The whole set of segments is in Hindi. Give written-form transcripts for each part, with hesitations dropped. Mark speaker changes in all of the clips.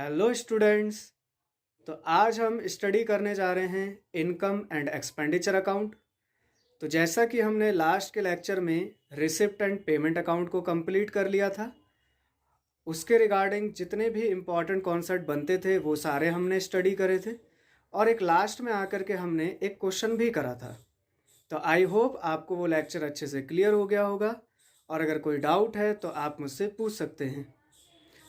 Speaker 1: Hello students. तो आज हम स्टडी करने जा रहे हैं इनकम एंड एक्सपेंडिचर अकाउंट। तो जैसा कि हमने लास्ट के लेक्चर में रिसिप्ट एंड पेमेंट अकाउंट को कंप्लीट कर लिया था, उसके रिगार्डिंग जितने भी इम्पॉर्टेंट कॉन्सेप्ट बनते थे वो सारे हमने स्टडी करे थे और एक लास्ट में आकर के हमने एक क्वेश्चन भी करा था। तो आई होप आपको वो लेक्चर अच्छे से क्लियर हो गया होगा और अगर कोई डाउट है तो आप मुझसे पूछ सकते हैं।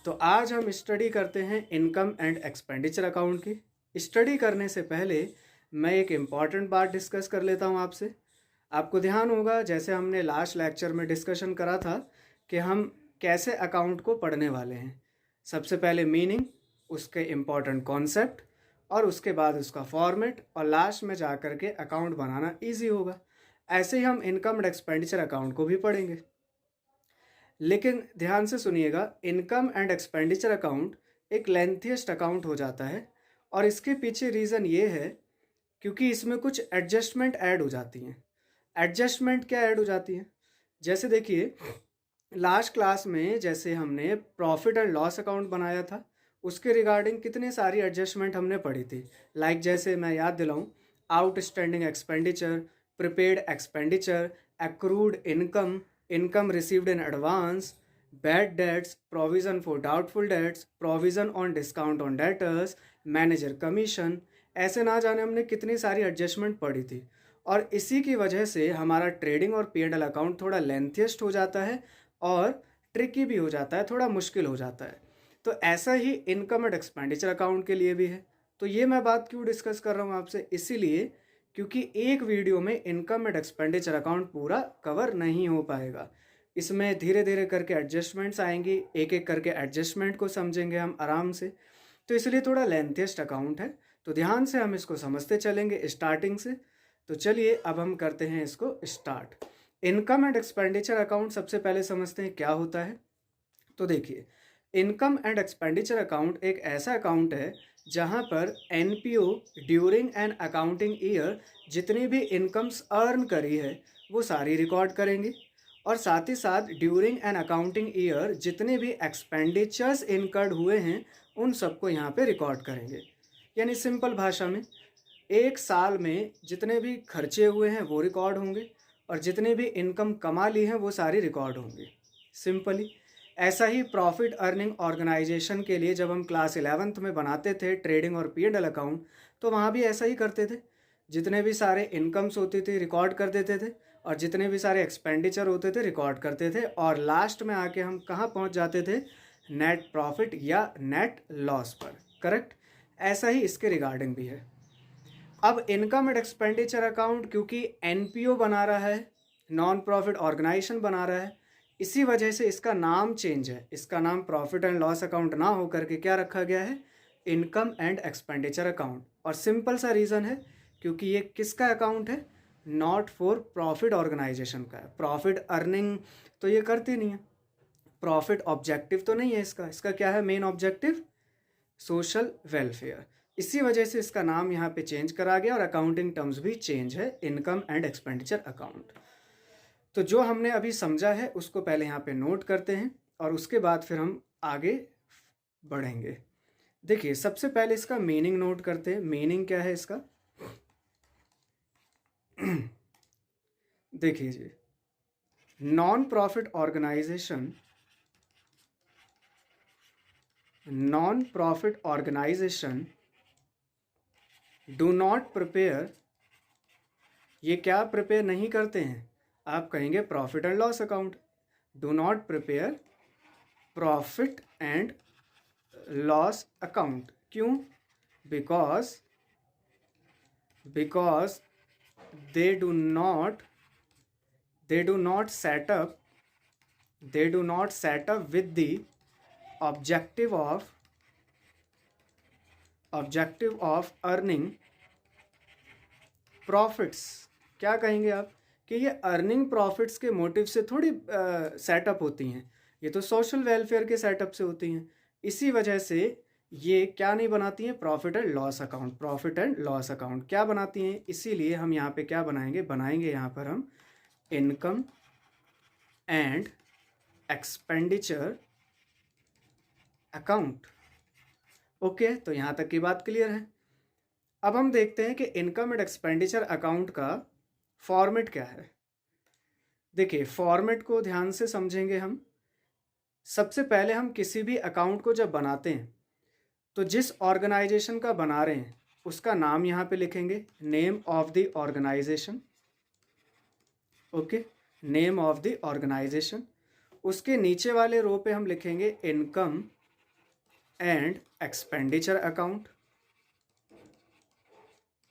Speaker 1: तो आज हम स्टडी करते हैं इनकम एंड एक्सपेंडिचर अकाउंट की। स्टडी करने से पहले मैं एक इम्पॉर्टेंट बात डिस्कस कर लेता हूं आपसे। आपको ध्यान होगा जैसे हमने लास्ट लेक्चर में डिस्कशन करा था कि हम कैसे अकाउंट को पढ़ने वाले हैं। सबसे पहले मीनिंग, उसके इम्पॉर्टेंट कॉन्सेप्ट और उसके बाद उसका फॉर्मेट और लास्ट में जा कर के अकाउंट बनाना ईजी होगा। ऐसे ही हम इनकम एंड एक्सपेंडिचर अकाउंट को भी पढ़ेंगे। लेकिन ध्यान से सुनिएगा, इनकम एंड एक्सपेंडिचर अकाउंट एक लेंथीएस्ट अकाउंट हो जाता है और इसके पीछे रीज़न ये है क्योंकि इसमें कुछ एडजस्टमेंट ऐड हो जाती हैं। एडजस्टमेंट क्या ऐड हो जाती हैं? जैसे देखिए, लास्ट क्लास में जैसे हमने प्रॉफिट एंड लॉस अकाउंट बनाया था, उसके रिगार्डिंग कितनी सारी एडजस्टमेंट हमने पढ़ी थी। लाइक जैसे मैं याद दिलाऊं, outstanding expenditure, prepaid expenditure, accrued income, income received in advance, bad debts, provision for doubtful debts, provision on discount on debtors, manager commission. ऐसे ना जाने हमने कितनी सारी एडजस्टमेंट पढ़ी थी और इसी की वजह से हमारा ट्रेडिंग और P&L अकाउंट थोड़ा लेंथीएस्ट हो जाता है और ट्रिकी भी हो जाता है, थोड़ा मुश्किल हो जाता है। तो ऐसा ही इनकम एंड एक्सपेंडिचर अकाउंट के लिए भी है। तो ये मैं बात क्यों डिस्कस कर रहा हूँ आपसे, इसीलिए क्योंकि एक वीडियो में इनकम एंड एक्सपेंडिचर अकाउंट पूरा कवर नहीं हो पाएगा। इसमें धीरे धीरे करके एडजस्टमेंट्स आएंगी, एक एक करके एडजस्टमेंट को समझेंगे हम आराम से। तो इसलिए थोड़ा लेंथीएस्ट अकाउंट है, तो ध्यान से हम इसको समझते चलेंगे स्टार्टिंग से। तो चलिए अब हम करते हैं इसको start. Income and expenditure account सबसे पहले समझते हैं क्या होता है। तो देखिए, इनकम एंड एक्सपेंडिचर अकाउंट एक ऐसा अकाउंट है जहां पर NPO during an accounting year जितनी भी इनकम्स अर्न करी है वो सारी रिकॉर्ड करेंगे और साथ ही साथ ड्यूरिंग एन अकाउंटिंग ईयर जितने भी एक्सपेंडिचर्स इनकर्ड हुए हैं उन सबको यहाँ पे रिकॉर्ड करेंगे। यानी सिंपल भाषा में, एक साल में जितने भी खर्चे हुए हैं वो रिकॉर्ड होंगे और जितने भी इनकम कमा ली है वो सारी रिकॉर्ड होंगे। सिंपली ऐसा ही प्रॉफिट अर्निंग ऑर्गेनाइजेशन के लिए जब हम क्लास 11th में बनाते थे ट्रेडिंग और P&L अकाउंट, तो वहाँ भी ऐसा ही करते थे। जितने भी सारे इनकम्स होती थी रिकॉर्ड कर देते थे और जितने भी सारे एक्सपेंडिचर होते थे रिकॉर्ड करते थे और लास्ट में आके हम कहाँ पहुँच जाते थे? नेट प्रॉफिट या नेट लॉस पर। करेक्ट? ऐसा ही इसके रिगार्डिंग भी है। अब इनकम एंड एक्सपेंडिचर अकाउंट क्योंकि एनपीओ बना रहा है, नॉन प्रॉफिट ऑर्गेनाइजेशन बना रहा है, इसी वजह से इसका नाम चेंज है। इसका नाम प्रॉफिट एंड लॉस अकाउंट ना हो करके क्या रखा गया है? Income and expenditure account. और सिंपल सा रीज़न है क्योंकि ये किसका अकाउंट है? नॉट फॉर प्रॉफिट ऑर्गेनाइजेशन का है। प्रॉफिट अर्निंग तो ये करती नहीं है, प्रॉफिट ऑब्जेक्टिव तो नहीं है इसका। इसका क्या है मेन ऑब्जेक्टिव? Social welfare. इसी वजह से इसका नाम यहाँ पे चेंज करा गया और अकाउंटिंग टर्म्स भी चेंज है, इनकम एंड एक्सपेंडिचर अकाउंट। तो जो हमने अभी समझा है उसको पहले यहाँ पे नोट करते हैं और उसके बाद फिर हम आगे बढ़ेंगे। देखिए, सबसे पहले इसका मीनिंग नोट करते हैं। मीनिंग क्या है इसका? देखिए जी, non profit organisation, non profit organisation do not prepare, ये क्या प्रिपेयर नहीं करते हैं? आप कहेंगे profit and loss account. Do not prepare profit and loss account. क्यों? Because they do not set up with the objective of earning profits. क्या कहेंगे आप कि ये अर्निंग प्रॉफिट्स के मोटिव से थोड़ी सेटअप होती हैं, ये तो सोशल वेलफेयर के सेटअप से होती हैं। इसी वजह से ये क्या नहीं बनाती हैं? Profit and loss account. Profit and loss account क्या बनाती हैं? इसीलिए हम यहाँ पे क्या बनाएंगे यहाँ पर हम income and expenditure account. Okay, तो यहाँ तक की बात क्लियर है। अब हम देखते हैं कि इनकम एंड एक्सपेंडिचर अकाउंट का फॉर्मेट क्या है। देखिए, फॉर्मेट को ध्यान से समझेंगे हम। सबसे पहले हम किसी भी अकाउंट को जब बनाते हैं तो जिस ऑर्गेनाइजेशन का बना रहे हैं उसका नाम यहाँ पे लिखेंगे, name of the organisation. Okay, name of the organisation. उसके नीचे वाले रो पे हम लिखेंगे income and expenditure account.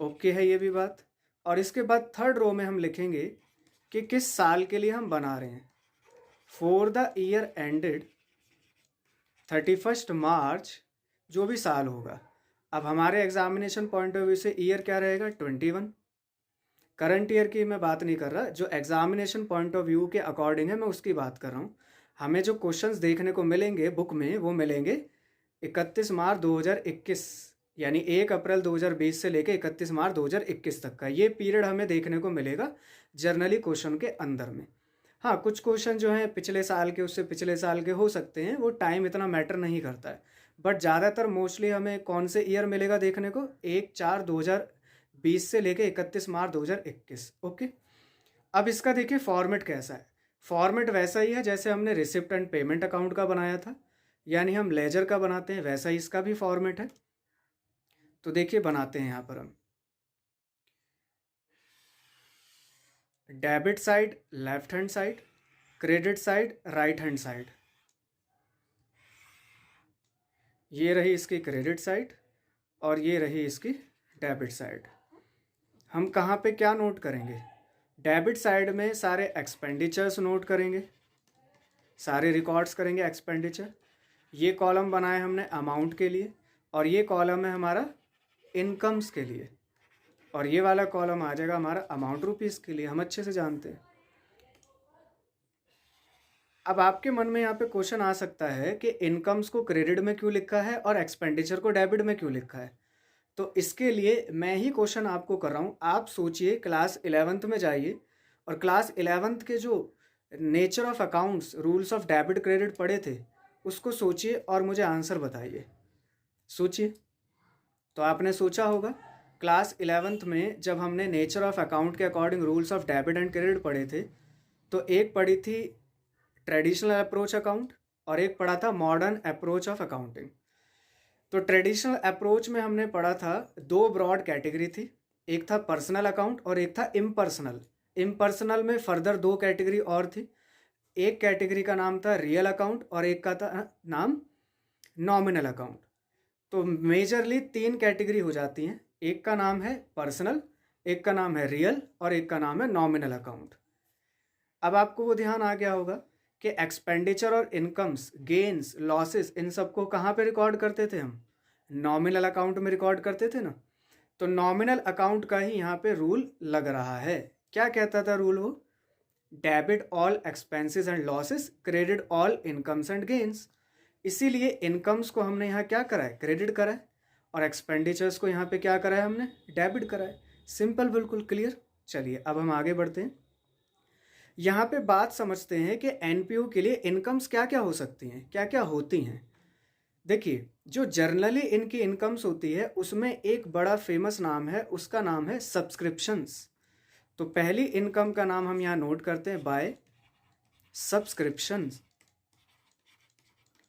Speaker 1: Okay है ये भी बात। और इसके बाद थर्ड रो में हम लिखेंगे कि किस साल के लिए हम बना रहे हैं, फॉर द ईयर एंडेड 31 मार्च, जो भी साल होगा। अब हमारे एग्जामिनेशन पॉइंट ऑफ व्यू से ईयर क्या रहेगा, 21। करंट ईयर की मैं बात नहीं कर रहा, जो एग्जामिनेशन पॉइंट ऑफ व्यू के अकॉर्डिंग है मैं उसकी बात कर रहा हूँ। हमें जो क्वेश्चंस देखने को मिलेंगे बुक में वो मिलेंगे 31 मार्च 2021, यानी 1 अप्रैल 2020 से लेकर 31 मार्च 2021 तक का ये पीरियड हमें देखने को मिलेगा जर्नली क्वेश्चन के अंदर में। हाँ, कुछ क्वेश्चन जो हैं पिछले साल के, उससे पिछले साल के हो सकते हैं, वो टाइम इतना मैटर नहीं करता है। बट ज़्यादातर मोस्टली हमें कौन से ईयर मिलेगा देखने को, 1/4/2020 से लेके 31 मार्च 2021। ओके, अब इसका देखिए फॉर्मेट कैसा है। फॉर्मेट वैसा ही है जैसे हमने रिसिप्ट एंड पेमेंट अकाउंट का बनाया था, यानी हम लेजर का बनाते हैं, वैसा ही इसका भी फॉर्मेट है। तो देखिए बनाते हैं यहाँ पर हम debit side left hand side, credit side right hand side. ये रही इसकी क्रेडिट साइड और ये रही इसकी डेबिट साइड। हम कहाँ पे क्या नोट करेंगे, डेबिट साइड में सारे एक्सपेंडिचर्स नोट करेंगे, सारे रिकॉर्ड्स करेंगे एक्सपेंडिचर। ये कॉलम बनाए हमने अमाउंट के लिए और ये कॉलम है हमारा इनकम्स के लिए, और ये वाला कॉलम आ जाएगा हमारा अमाउंट रुपीज़ के लिए, हम अच्छे से जानते हैं। अब आपके मन में यहाँ पे क्वेश्चन आ सकता है कि इनकम्स को क्रेडिट में क्यों लिखा है और एक्सपेंडिचर को डेबिट में क्यों लिखा है। तो इसके लिए मैं ही क्वेश्चन आपको कर रहा हूँ। आप सोचिए, क्लास 11th में जाइए और क्लास 11th के जो nature of accounts, rules of debit credit पढ़े थे उसको सोचिए और मुझे आंसर बताइए। सोचिए, तो आपने सोचा होगा क्लास 11th में जब हमने नेचर ऑफ अकाउंट के according rules of debit and credit पढ़े थे, तो एक पढ़ी थी ट्रेडिशनल अप्रोच अकाउंट और एक पढ़ा था मॉडर्न अप्रोच ऑफ अकाउंटिंग। तो ट्रेडिशनल अप्रोच में हमने पढ़ा था, दो ब्रॉड कैटेगरी थी, एक था पर्सनल अकाउंट और एक था इम्पर्सनल। इम्पर्सनल में फर्दर दो कैटेगरी और थी, एक कैटेगरी का नाम था रियल अकाउंट और एक का था नाम नॉमिनल अकाउंट। तो मेजरली तीन कैटेगरी हो जाती हैं, एक का नाम है पर्सनल, एक का नाम है रियल और एक का नाम है नॉमिनल अकाउंट। अब आपको वो ध्यान आ गया होगा कि एक्सपेंडिचर और इनकम्स, गेन्स, लॉसेस, इन सबको कहाँ पे रिकॉर्ड करते थे हम, नॉमिनल अकाउंट में रिकॉर्ड करते थे ना। तो नॉमिनल अकाउंट का ही यहाँ पे रूल लग रहा है। क्या कहता था रूल वो, debit all expenses and losses, credit all incomes and gains. इसीलिए इनकम्स को हमने यहाँ क्या करा है, क्रेडिट करा है, और एक्सपेंडिचर्स को यहाँ पे क्या करा है हमने, डेबिट करा है। सिंपल, बिल्कुल क्लियर। चलिए अब हम आगे बढ़ते हैं। यहाँ पे बात समझते हैं कि एनपीओ के लिए इनकम्स क्या क्या हो सकती हैं, क्या क्या होती हैं। देखिए, जो जर्नली इनकी इनकम्स होती है उसमें एक बड़ा फेमस नाम है, उसका नाम है सब्सक्रिप्शंस। तो पहली इनकम का नाम हम यहाँ नोट करते हैं, बाय सब्सक्रिप्शंस।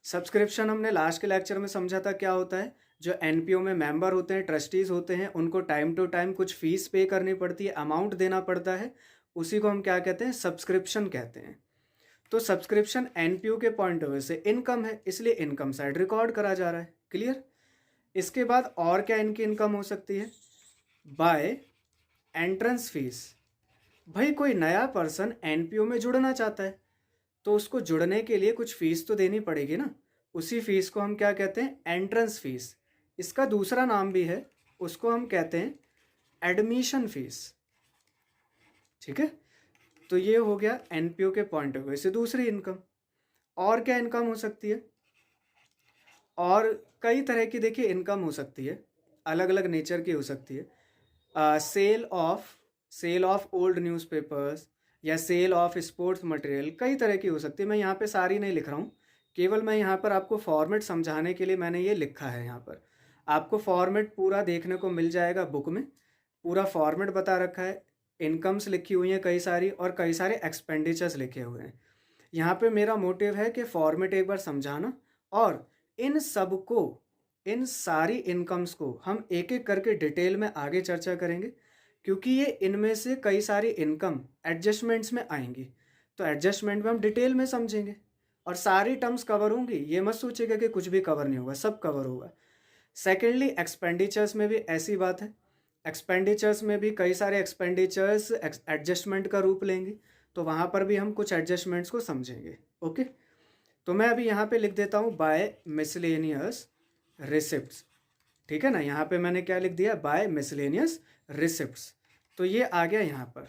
Speaker 1: सब्सक्रिप्शन हमने लास्ट के लेक्चर में समझा था क्या होता है। जो एनपीओ में मेंबर होते हैं, ट्रस्टीज होते हैं, उनको टाइम टू टाइम कुछ फीस पे करनी पड़ती है, अमाउंट देना पड़ता है, उसी को हम क्या कहते हैं, सब्सक्रिप्शन कहते हैं। तो सब्सक्रिप्शन एनपीओ के पॉइंट ऑफ व्यू से इनकम है, इसलिए इनकम साइड रिकॉर्ड करा जा रहा है। क्लियर। इसके बाद और क्या इनकी इनकम हो सकती है, बाय एंट्रेंस फीस। भाई कोई नया पर्सन एनपीओ में जुड़ना चाहता है तो उसको जुड़ने के लिए कुछ फीस तो देनी पड़ेगी ना, उसी फीस को हम क्या कहते हैं, एंट्रेंस फीस। इसका दूसरा नाम भी है, उसको हम कहते हैं एडमिशन फीस। ठीक है, तो ये हो गया एनपीओ के पॉइंट ऑफ व्यू से दूसरी इनकम। और क्या इनकम हो सकती है, और कई तरह की देखिए इनकम हो सकती है, अलग अलग नेचर की हो सकती है। सेल ऑफ ओल्ड न्यूज़पेपर्स या सेल ऑफ स्पोर्ट्स मटेरियल, कई तरह की हो सकती है। मैं यहाँ पे सारी नहीं लिख रहा हूँ केवल मैं यहाँ पर आपको फॉर्मेट समझाने के लिए मैंने ये लिखा है। यहाँ पर आपको फॉर्मेट पूरा देखने को मिल जाएगा, बुक में पूरा फॉर्मेट बता रखा है। इनकम्स लिखी हुई हैं कई सारी, और कई सारे एक्सपेंडिचर्स लिखे हुए हैं। यहाँ पे मेरा मोटिव है कि फॉर्मेट एक बार समझाना, और इन सब को, इन सारी इनकम्स को हम एक एक करके डिटेल में आगे चर्चा करेंगे, क्योंकि ये इनमें से कई सारी इनकम एडजस्टमेंट्स में आएंगी। तो एडजस्टमेंट में हम डिटेल में समझेंगे, और सारी टर्म्स कवर होंगी। ये मत सोचिएगा कि कुछ भी कवर नहीं होगा, सब कवर होगा। सेकेंडली, एक्सपेंडिचर्स में भी ऐसी बात है। एक्सपेंडिचर्स में भी कई सारे एक्सपेंडिचर्स एडजस्टमेंट का रूप लेंगे, तो वहाँ पर भी हम कुछ एडजस्टमेंट्स को समझेंगे। ओके, तो मैं अभी यहाँ पे लिख देता हूँ बाय मिसलेनियस रिसिप्ट्स। ठीक है ना, यहाँ पे मैंने क्या लिख दिया, बाय मिसलेनियस रिसिप्ट्स। तो ये आ गया यहाँ पर।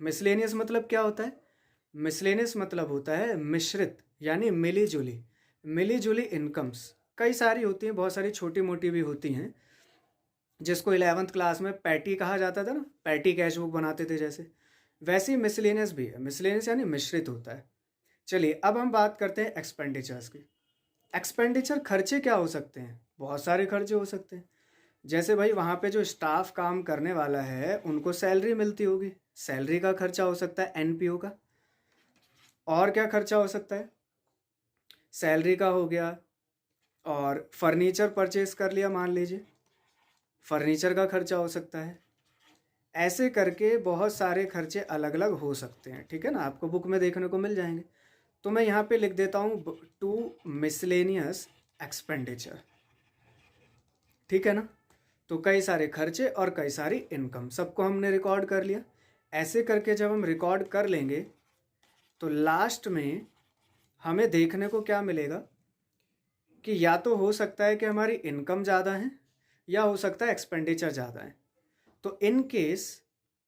Speaker 1: मिसलेनियस मतलब क्या होता है? मिसलेनियस मतलब होता है मिश्रित, यानी मिली जुली, मिली जुली इनकम्स। कई सारी होती हैं, बहुत सारी छोटी मोटी भी होती हैं, जिसको 11th क्लास में पैटी कहा जाता था ना, पैटी कैश बुक बनाते थे जैसे, वैसे ही मिसलेनियस भी है। मिसलेनियस यानी मिश्रित होता है। चलिए अब हम बात करते हैं एक्सपेंडिचर्स की। एक्सपेंडिचर खर्चे क्या हो सकते हैं? बहुत सारे खर्चे हो सकते हैं। जैसे भाई वहाँ पे जो स्टाफ काम करने वाला है उनको सैलरी मिलती होगी, सैलरी का खर्चा हो सकता है, एनपीओ का। और क्या खर्चा हो सकता है? सैलरी का हो गया, और फर्नीचर परचेज कर लिया मान लीजिए, फर्नीचर का खर्चा हो सकता है। ऐसे करके बहुत सारे खर्चे अलग अलग हो सकते हैं। ठीक है ना, आपको बुक में देखने को मिल जाएंगे। तो मैं यहाँ पे लिख देता हूँ टू मिसलेनियस एक्सपेंडिचर। ठीक है ना, तो कई सारे खर्चे और कई सारी इनकम, सबको हमने रिकॉर्ड कर लिया। ऐसे करके जब हम रिकॉर्ड कर लेंगे तो लास्ट में हमें देखने को क्या मिलेगा कि या तो हो सकता है कि हमारी इनकम ज़्यादा है, या हो सकता है एक्सपेंडिचर ज़्यादा है। तो इन केस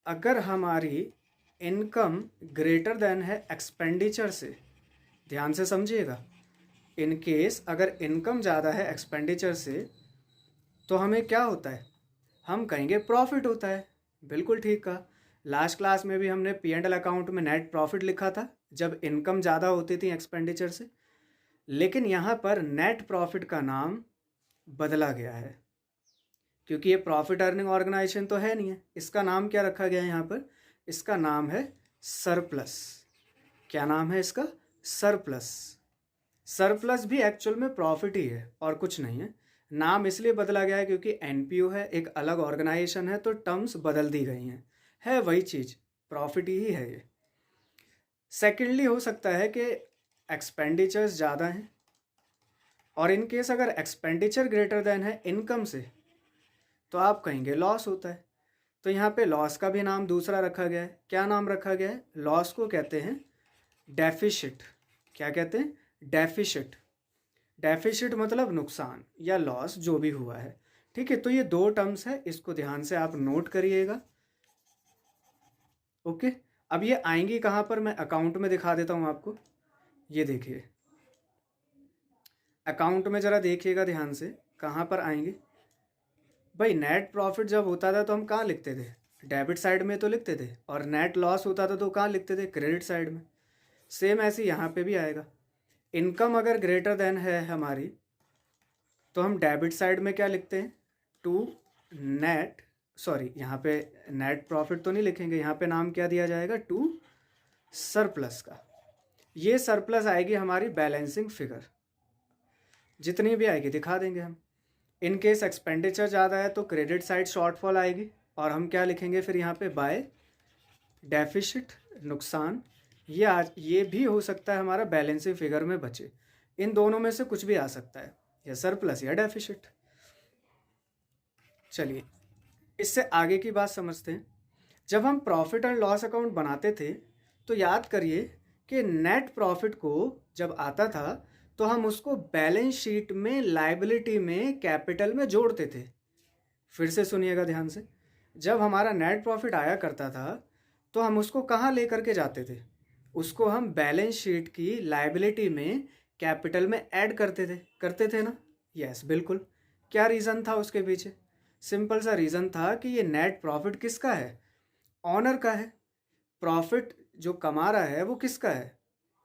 Speaker 1: अगर हमारी इनकम ग्रेटर देन है एक्सपेंडिचर से, ध्यान से समझिएगा, इन केस अगर इनकम ज़्यादा है एक्सपेंडिचर से, तो हमें क्या होता है? हम कहेंगे प्रॉफिट होता है। बिल्कुल ठीक कहा। लास्ट क्लास में भी हमने पी एंड एल अकाउंट में नेट प्रॉफिट लिखा था जब इनकम ज़्यादा होती थी एक्सपेंडिचर से। लेकिन यहाँ पर नेट प्रॉफिट का नाम बदला गया है, क्योंकि ये प्रॉफिट अर्निंग ऑर्गेनाइजेशन तो है नहीं है। इसका नाम क्या रखा गया है यहाँ पर? इसका नाम है सरप्लस। क्या नाम है इसका? सरप्लस। सरप्लस भी एक्चुअल में प्रॉफिट ही है और कुछ नहीं है। नाम इसलिए बदला गया है क्योंकि एनपीओ है, एक अलग ऑर्गेनाइजेशन है, तो टर्म्स बदल दी गई हैं। है वही चीज़, प्रॉफिट ही है ये। सेकेंडली, हो सकता है कि एक्सपेंडिचर्स ज़्यादा हैं, और इन केस अगर एक्सपेंडिचर ग्रेटर देन है इनकम से, तो आप कहेंगे लॉस होता है। तो यहाँ पे लॉस का भी नाम दूसरा रखा गया है। क्या नाम रखा गया है? लॉस को कहते हैं डेफिसिट। क्या कहते हैं? डेफिसिट। डेफिसिट मतलब नुकसान या लॉस जो भी हुआ है। ठीक है, तो ये दो टर्म्स है, इसको ध्यान से आप नोट करिएगा। ओके, अब ये आएंगी कहाँ पर? मैं अकाउंट में दिखा देता हूँ आपको। ये देखिए, अकाउंट में ज़रा देखिएगा ध्यान से, कहाँ पर आएंगे भाई? नेट प्रॉफिट जब होता था तो हम कहाँ लिखते थे? डेबिट साइड में तो लिखते थे। और नेट लॉस होता था तो कहाँ लिखते थे? क्रेडिट साइड में। सेम ऐसे यहाँ पे भी आएगा। इनकम अगर ग्रेटर देन है हमारी, तो हम डेबिट साइड में क्या लिखते हैं? टू नेट, सॉरी यहाँ पे नेट प्रॉफिट तो नहीं लिखेंगे, यहाँ पे नाम क्या दिया जाएगा? टू सरप्लस का। ये सरप्लस आएगी हमारी बैलेंसिंग फिगर, जितनी भी आएगी दिखा देंगे हम। इन केस एक्सपेंडिचर ज़्यादा है तो क्रेडिट साइड शॉर्टफॉल आएगी, और हम क्या लिखेंगे फिर यहाँ पे? बाय डेफिसिट, नुकसान। ये भी हो सकता है हमारा बैलेंसिंग फिगर में बचे। इन दोनों में से कुछ भी आ सकता है, या सरप्लस या डेफिसिट। चलिए इससे आगे की बात समझते हैं। जब हम प्रॉफिट एंड लॉस अकाउंट बनाते थे तो याद करिए कि नेट प्रॉफिट को जब आता था तो हम उसको बैलेंस शीट में लायबिलिटी में कैपिटल में जोड़ते थे। फिर से सुनिएगा ध्यान से, जब हमारा नेट प्रॉफिट आया करता था तो हम उसको कहाँ लेकर के जाते थे? उसको हम बैलेंस शीट की लायबिलिटी में कैपिटल में ऐड करते थे ना? यस बिल्कुल। क्या रीज़न था उसके पीछे? सिंपल सा रीज़न था कि ये नेट प्रॉफिट किसका है? ऑनर का है। प्रॉफिट जो कमा रहा है वो किसका है?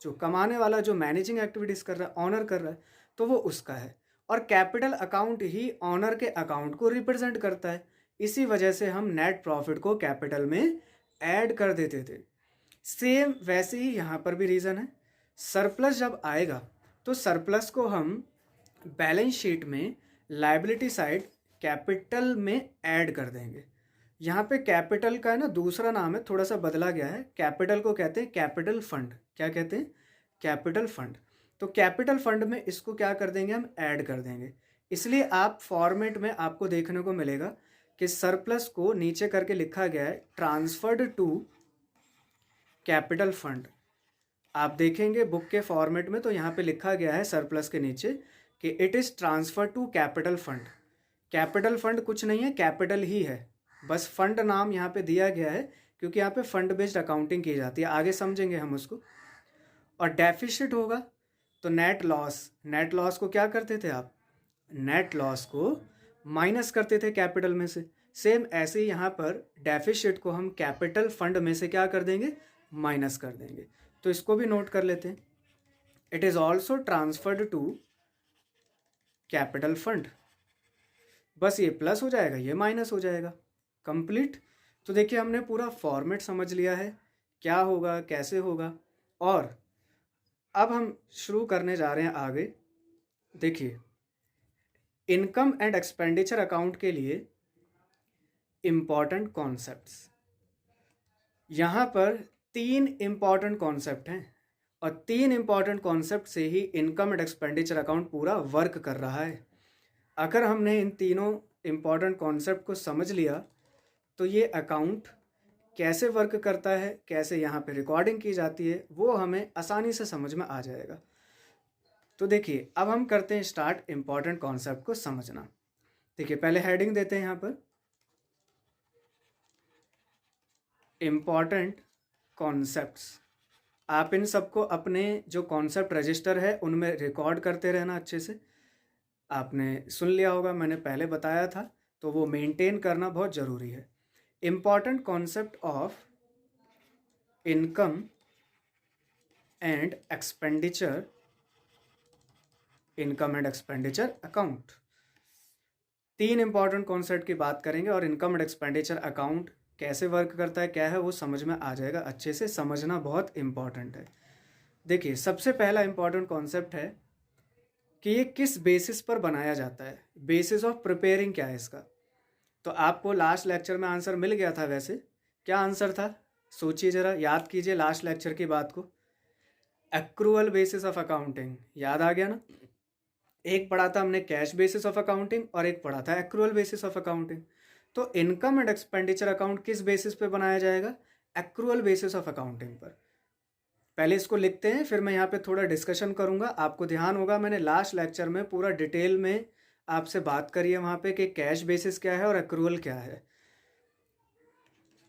Speaker 1: जो कमाने वाला, जो मैनेजिंग एक्टिविटीज़ कर रहा है, ऑनर कर रहा है, तो वो उसका है। और कैपिटल अकाउंट ही ऑनर के अकाउंट को रिप्रेजेंट करता है। इसी वजह से हम नेट प्रॉफिट को कैपिटल में ऐड कर देते थे। सेम वैसे ही यहाँ पर भी रीज़न है। सरप्लस जब आएगा तो सरप्लस को हम बैलेंस शीट में लायबिलिटी साइड कैपिटल में ऐड कर देंगे। यहाँ पे कैपिटल का है ना दूसरा नाम है, थोड़ा सा बदला गया है। कैपिटल को कहते हैं कैपिटल फंड। क्या कहते हैं? Capital fund. तो कैपिटल फंड में इसको क्या कर देंगे? हम ऐड कर देंगे। इसलिए आप फॉर्मेट में आपको देखने को मिलेगा कि सरप्लस को नीचे करके लिखा गया है ट्रांसफर्ड टू कैपिटल फंड। आप देखेंगे बुक के फॉर्मेट में तो यहाँ पे लिखा गया है सरप्लस के नीचे कि it is transfer to capital fund. Capital fund कुछ नहीं है, कैपिटल ही है, बस फंड नाम यहाँ पे दिया गया है क्योंकि यहाँ पे फंड बेस्ड अकाउंटिंग की जाती है। आगे समझेंगे हम उसको। और डेफिसिट होगा तो नेट लॉस। नेट लॉस को क्या करते थे आप? नेट लॉस को माइनस करते थे कैपिटल में से। सेम ऐसे ही यहाँ पर डेफिसिट को हम कैपिटल फंड में से क्या कर देंगे? माइनस कर देंगे। तो इसको भी नोट कर लेते हैं। It is also transferred to capital fund. बस ये प्लस हो जाएगा, ये माइनस हो जाएगा। कंप्लीट। तो देखिए हमने पूरा फॉर्मेट समझ लिया है, क्या होगा, कैसे होगा। और अब हम शुरू करने जा रहे हैं आगे। देखिए इनकम एंड एक्सपेंडिचर अकाउंट के लिए इम्पॉर्टेंट कॉन्सेप्ट्स, यहाँ पर 3 इम्पॉर्टेंट कॉन्सेप्ट हैं और 3 इम्पॉर्टेंट कॉन्सेप्ट से ही इनकम एंड एक्सपेंडिचर अकाउंट पूरा वर्क कर रहा है। अगर हमने इन तीनों इम्पॉर्टेंट कॉन्सेप्ट को समझ लिया तो ये अकाउंट कैसे वर्क करता है, कैसे यहाँ पे रिकॉर्डिंग की जाती है, वो हमें आसानी से समझ में आ जाएगा। तो देखिए अब हम करते हैं स्टार्ट इम्पॉर्टेंट कॉन्सेप्ट को समझना। देखिए पहले हेडिंग देते हैं यहाँ पर इम्पॉर्टेंट कॉन्सेप्ट्स। आप इन सबको अपने जो कॉन्सेप्ट रजिस्टर है उनमें रिकॉर्ड करते रहना अच्छे से। आपने सुन लिया होगा, मैंने पहले बताया था, तो वो मेंटेन करना बहुत ज़रूरी है। Important concept of income and expenditure, income and expenditure account. 3 important concept की बात करेंगे और इनकम एंड एक्सपेंडिचर अकाउंट कैसे वर्क करता है, क्या है, वो समझ में आ जाएगा। अच्छे से समझना बहुत इम्पॉर्टेंट है। देखिए सबसे पहला इम्पॉर्टेंट कॉन्सेप्ट है कि ये किस बेसिस पर बनाया जाता है। बेसिस ऑफ प्रिपेयरिंग क्या है इसका? तो आपको लास्ट लेक्चर में आंसर मिल गया था। वैसे क्या आंसर था? सोचिए ज़रा, याद कीजिए लास्ट लेक्चर की बात को। एक्रूअल बेसिस ऑफ अकाउंटिंग, याद आ गया ना? एक पढ़ा था हमने कैश बेसिस ऑफ अकाउंटिंग और एक पढ़ा था एक्रूअल बेसिस ऑफ अकाउंटिंग। तो इनकम एंड एक्सपेंडिचर अकाउंट किस बेसिस पे बनाया जाएगा? एक्रूअल बेसिस ऑफ अकाउंटिंग पर। पहले इसको लिखते हैं, फिर मैं यहाँ पे थोड़ा डिस्कशन करूँगा। आपको ध्यान होगा मैंने लास्ट लेक्चर में पूरा डिटेल में आपसे बात करी है वहाँ पे कि कैश बेसिस क्या है और एक्रूअल क्या है।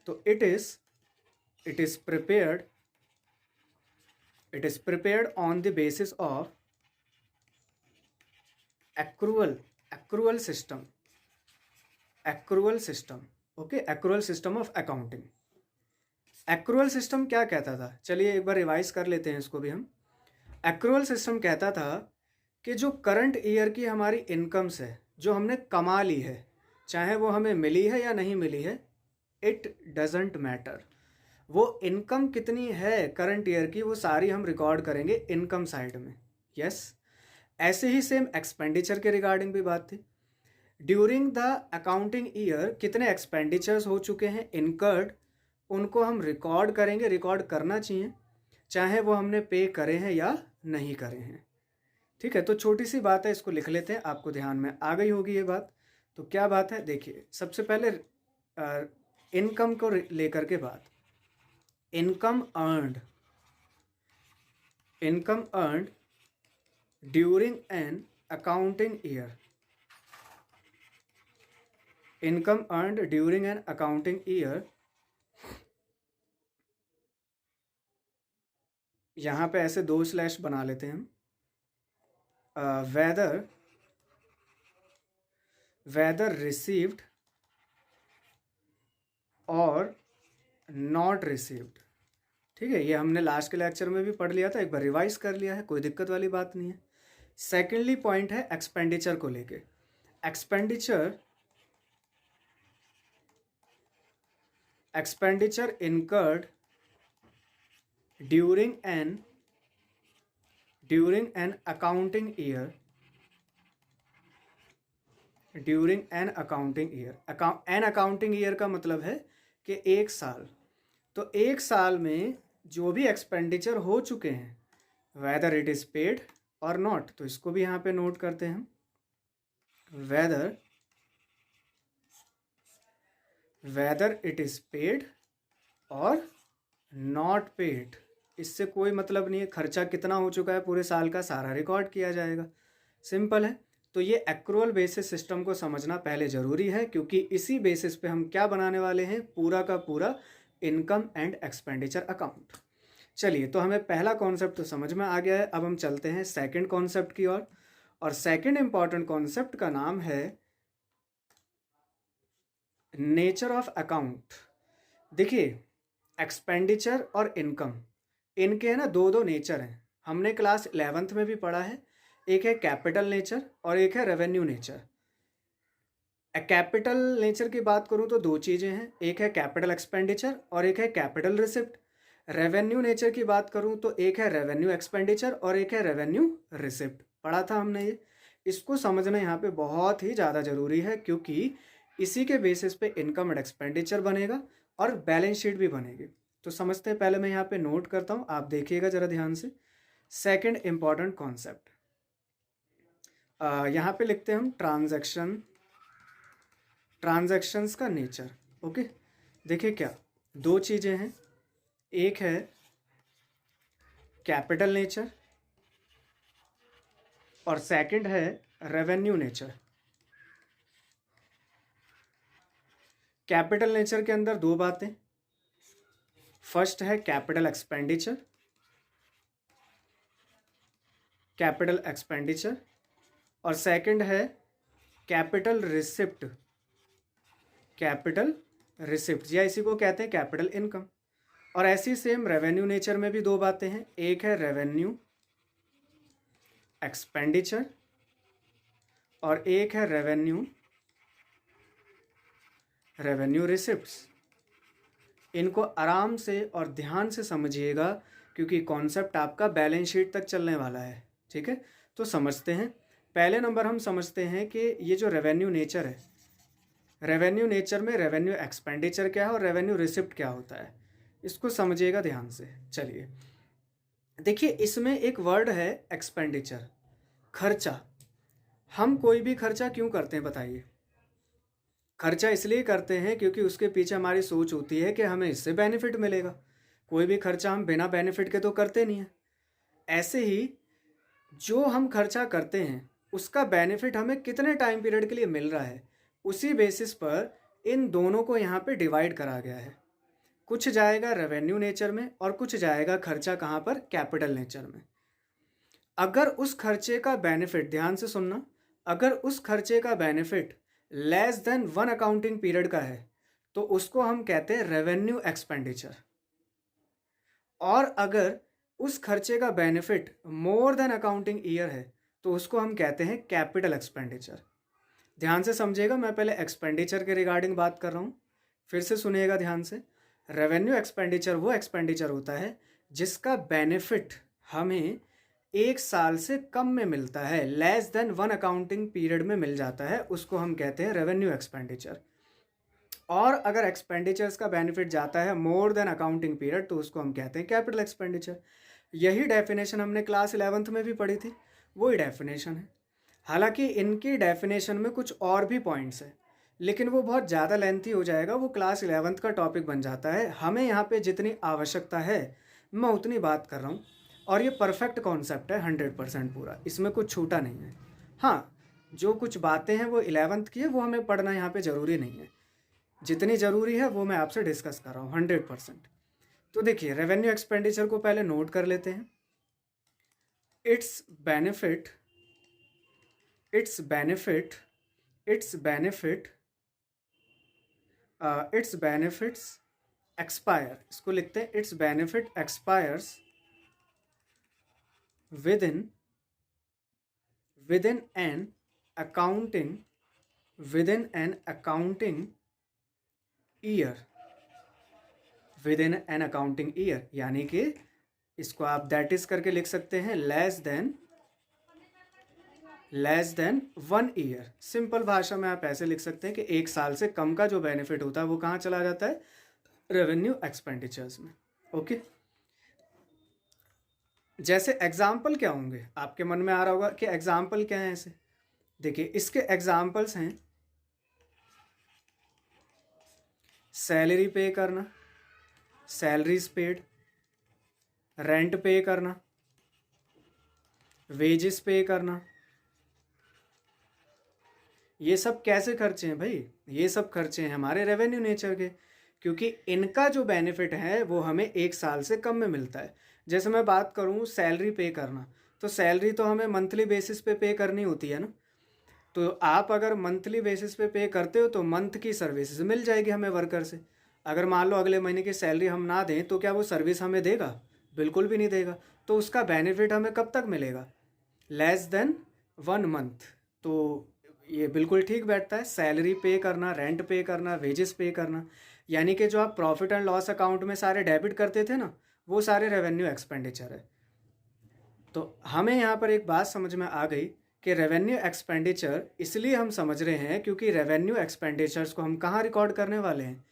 Speaker 1: तो it is prepared on the basis of accrual system. Okay, accrual system of accounting. Accrual system क्या कहता था? चलिए एक बार रिवाइज कर लेते हैं इसको भी हम। एक्रूअल सिस्टम कहता था कि जो करंट ईयर की हमारी इनकम्स है, जो हमने कमा ली है, चाहे वो हमें मिली है या नहीं मिली है, इट डजेंट मैटर। वो इनकम कितनी है करंट ईयर की, वो सारी हम रिकॉर्ड करेंगे इनकम साइड में। यस, ऐसे ही सेम एक्सपेंडिचर के रिगार्डिंग भी बात थी। ड्यूरिंग द अकाउंटिंग ईयर कितने एक्सपेंडिचर्स हो चुके हैं इनकर्ड, उनको हम रिकॉर्ड करेंगे। रिकॉर्ड करना चाहिए, चाहे वो हमने पे करे हैं या नहीं करे हैं। ठीक है, तो छोटी सी बात है, इसको लिख लेते हैं, आपको ध्यान में आ गई होगी ये बात। तो क्या बात है? देखिए सबसे पहले इनकम को लेकर के बात। Income earned during an accounting year. Income earned during an accounting year, यहाँ पे ऐसे 2 स्लैश बना लेते हैं हम। वेदर रिसीव्ड और नॉट रिसीव्ड। ठीक है, ये हमने लास्ट के लेक्चर में भी पढ़ लिया था, एक बार रिवाइज कर लिया है, कोई दिक्कत वाली बात नहीं है। सेकेंडली पॉइंट है एक्सपेंडिचर को लेके। Expenditure incurred during an accounting year, an accounting year का मतलब है कि एक साल। तो एक साल में जो भी एक्सपेंडिचर हो चुके हैं, वेदर इट इज़ पेड और नॉट, तो इसको भी यहाँ पे नोट करते हैं हम, वेदर इट इज़ पेड और नॉट पेड, इससे कोई मतलब नहीं है, खर्चा कितना हो चुका है पूरे साल का सारा रिकॉर्ड किया जाएगा, सिंपल है। तो ये एक्रूअल बेसिस सिस्टम को समझना पहले ज़रूरी है, क्योंकि इसी बेसिस पे हम क्या बनाने वाले हैं, पूरा का पूरा इनकम एंड एक्सपेंडिचर अकाउंट। चलिए, तो हमें पहला कॉन्सेप्ट तो समझ में आ गया है, अब हम चलते हैं सेकंड कॉन्सेप्ट की ओर। और सेकंड इंपॉर्टेंट कॉन्सेप्ट का नाम है नेचर ऑफ अकाउंट। देखिए, एक्सपेंडिचर और इनकम, इनके है ना दो दो नेचर हैं, हमने क्लास 11th में भी पढ़ा है। एक है कैपिटल नेचर और एक है रेवेन्यू नेचर। कैपिटल नेचर की बात करूं तो दो चीज़ें हैं, एक है कैपिटल एक्सपेंडिचर और एक है कैपिटल रिसिप्ट। रेवेन्यू नेचर की बात करूं तो एक है रेवेन्यू एक्सपेंडिचर और एक है रेवेन्यू रिसिप्ट। पढ़ा था हमने ये, इसको समझना यहाँ पे बहुत ही ज़्यादा ज़रूरी है, क्योंकि इसी के बेसिस पे इनकम एंड एक्सपेंडिचर बनेगा और बैलेंस शीट भी बनेगी। तो समझते हैं, पहले मैं यहाँ पे नोट करता हूँ, आप देखिएगा ज़रा ध्यान से। सेकंड इम्पॉर्टेंट कॉन्सेप्ट, यहाँ पे लिखते हैं हम ट्रांजैक्शंस का नेचर। ओके, देखिए क्या दो चीज़ें हैं, एक है कैपिटल नेचर और सेकंड है रेवेन्यू नेचर। कैपिटल नेचर के अंदर दो बातें, फर्स्ट है कैपिटल एक्सपेंडिचर और सेकंड है कैपिटल रिसिप्ट या इसी को कहते हैं कैपिटल इनकम। और ऐसी सेम रेवेन्यू नेचर में भी दो बातें हैं, एक है रेवेन्यू एक्सपेंडिचर और एक है रेवेन्यू रिसिप्ट्स। इनको आराम से और ध्यान से समझिएगा, क्योंकि कॉन्सेप्ट आपका बैलेंस शीट तक चलने वाला है। ठीक है, तो समझते हैं। पहले नंबर हम समझते हैं कि ये जो रेवेन्यू नेचर है, रेवेन्यू नेचर में रेवेन्यू एक्सपेंडिचर क्या है और रेवेन्यू रिसिप्ट क्या होता है, इसको समझिएगा ध्यान से। चलिए देखिए, इसमें एक वर्ड है एक्सपेंडिचर, खर्चा। हम कोई भी खर्चा क्यों करते हैं बताइए? खर्चा इसलिए करते हैं क्योंकि उसके पीछे हमारी सोच होती है कि हमें इससे बेनिफिट मिलेगा। कोई भी खर्चा हम बिना बेनिफिट के तो करते नहीं हैं। ऐसे ही जो हम खर्चा करते हैं उसका बेनिफिट हमें कितने टाइम पीरियड के लिए मिल रहा है, उसी बेसिस पर इन दोनों को यहाँ पे डिवाइड करा गया है। कुछ जाएगा रेवेन्यू नेचर में और कुछ जाएगा खर्चा कहाँ पर, कैपिटल नेचर में। अगर उस खर्चे का बेनिफिट, ध्यान से सुनना, अगर उस खर्चे का benefit less than 1 accounting period का है तो उसको हम कहते हैं रेवेन्यू एक्सपेंडिचर। और अगर उस खर्चे का benefit more than accounting year है तो उसको हम कहते हैं कैपिटल एक्सपेंडिचर। ध्यान से समझिएगा, मैं पहले एक्सपेंडिचर के रिगार्डिंग बात कर रहा हूँ, फिर से सुनिएगा ध्यान से। रेवेन्यू एक्सपेंडिचर वो एक्सपेंडिचर होता है जिसका बेनिफिट हमें एक साल से कम में मिलता है, लेस देन 1 अकाउंटिंग पीरियड में मिल जाता है, उसको हम कहते हैं रेवेन्यू एक्सपेंडिचर। और अगर एक्सपेंडिचर्स का बेनिफिट जाता है मोर देन अकाउंटिंग पीरियड तो उसको हम कहते हैं कैपिटल एक्सपेंडिचर। यही डेफिनेशन हमने क्लास 11th में भी पढ़ी थी, वही डेफिनेशन है। हालांकि इनकी डेफिनेशन में कुछ और भी पॉइंट्स हैं, लेकिन वो बहुत ज़्यादा लेंथी हो जाएगा, वो क्लास 11th का टॉपिक बन जाता है। हमें यहाँ पे जितनी आवश्यकता है मैं उतनी बात कर रहा हूँ, और ये परफेक्ट कॉन्सेप्ट है 100% पूरा, इसमें कुछ छूटा नहीं है। हाँ, जो कुछ बातें हैं वो 11th की है, वो हमें पढ़ना यहाँ पे ज़रूरी नहीं है, जितनी ज़रूरी है वो मैं आपसे डिस्कस कर रहा हूँ 100%। तो देखिए, रेवेन्यू एक्सपेंडिचर को पहले नोट कर लेते हैं। It's benefit its benefits expire, इसको लिखते हैं it's benefit expires with in an accounting year, with in an accounting year, यानी कि इसको आप दैट इज करके लिख सकते हैं लेस देन 1 ईयर। सिंपल भाषा में आप ऐसे लिख सकते हैं कि 1 साल से कम का जो बेनिफिट होता है वो कहाँ चला जाता है, रेवेन्यू एक्सपेंडिचर्स में। ओके, जैसे एग्जाम्पल क्या होंगे, आपके मन में आ रहा होगा कि एग्जाम्पल क्या है ऐसे। देखिए इसके एग्जाम्पल्स हैं सैलरी पे करना, सैलरीज पेड, रेंट पे करना, वेजेस पे करना। ये सब कैसे खर्चे हैं भाई, ये सब खर्चे हैं हमारे रेवेन्यू नेचर के, क्योंकि इनका जो बेनिफिट है वो हमें 1 साल से कम में मिलता है। जैसे मैं बात करूँ सैलरी पे करना, तो सैलरी तो हमें मंथली बेसिस पे करनी होती है ना, तो आप अगर मंथली बेसिस पे करते हो तो मंथ की सर्विसेज मिल जाएगी हमें वर्कर से। अगर मान लो अगले महीने की सैलरी हम ना दें तो क्या वो सर्विस हमें देगा, बिल्कुल भी नहीं देगा। तो उसका बेनिफिट हमें कब तक मिलेगा, लेस देन 1 मंथ। तो ये बिल्कुल ठीक बैठता है, सैलरी पे करना, रेंट पे करना, वेजेस पे करना, यानी कि जो आप प्रॉफिट एंड लॉस अकाउंट में सारे डेबिट करते थे ना, वो सारे रेवेन्यू एक्सपेंडिचर है। तो हमें यहाँ पर एक बात समझ में आ गई कि रेवेन्यू एक्सपेंडिचर इसलिए हम समझ रहे हैं क्योंकि रेवेन्यू एक्सपेंडिचर्स को हम कहाँ रिकॉर्ड करने वाले हैं,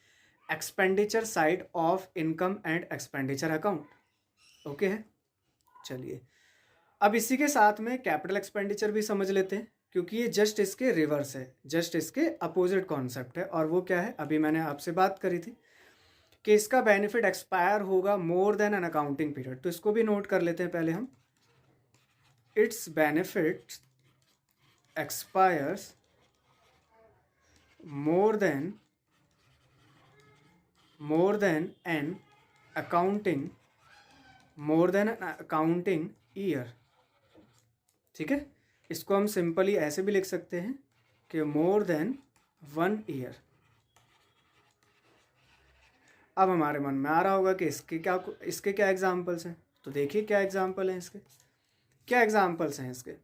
Speaker 1: expenditure side of income and expenditure account. Okay है, चलिए अब इसी के साथ में कैपिटल एक्सपेंडिचर भी समझ लेते हैं, क्योंकि ये जस्ट इसके रिवर्स है, जस्ट इसके अपोजिट कॉन्सेप्ट है। और वो क्या है, अभी मैंने आपसे बात करी थी कि इसका बेनिफिट एक्सपायर होगा more than an accounting period. तो इसको भी नोट कर लेते हैं पहले हम, it's benefit expires more than an accounting year। ठीक है, इसको हम सिंपली ऐसे भी लिख सकते हैं कि मोर देन 1 ईयर। अब हमारे मन में आ रहा होगा कि इसके क्या एग्जाम्पल्स हैं, तो देखिए क्या एग्जाम्पल हैं इसके, क्या एग्जाम्पल्स हैं इसके।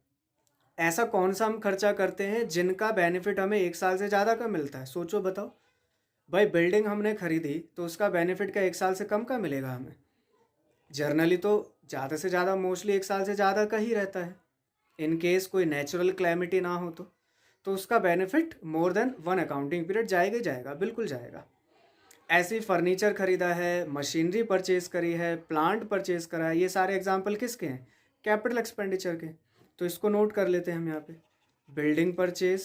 Speaker 1: ऐसा कौन सा हम खर्चा करते हैं जिनका बेनिफिट हमें 1 साल से ज़्यादा का मिलता है, सोचो बताओ भाई। बिल्डिंग हमने खरीदी तो उसका बेनिफिट का 1 साल से कम का मिलेगा हमें, जर्नली तो ज़्यादा से ज़्यादा मोस्टली 1 साल से ज़्यादा का ही रहता है, इन केस कोई नेचुरल क्लैमिटी ना हो तो उसका benefit more than 1 accounting period जाएगा ही जाएगा, बिल्कुल जाएगा। ऐसे ही फर्नीचर खरीदा है, मशीनरी परचेज करी है, प्लांट परचेज करा है, ये सारे एग्जाम्पल किसके हैं, कैपिटल एक्सपेंडिचर के। तो इसको नोट कर लेते हैं हम यहाँ पे, बिल्डिंग परचेज,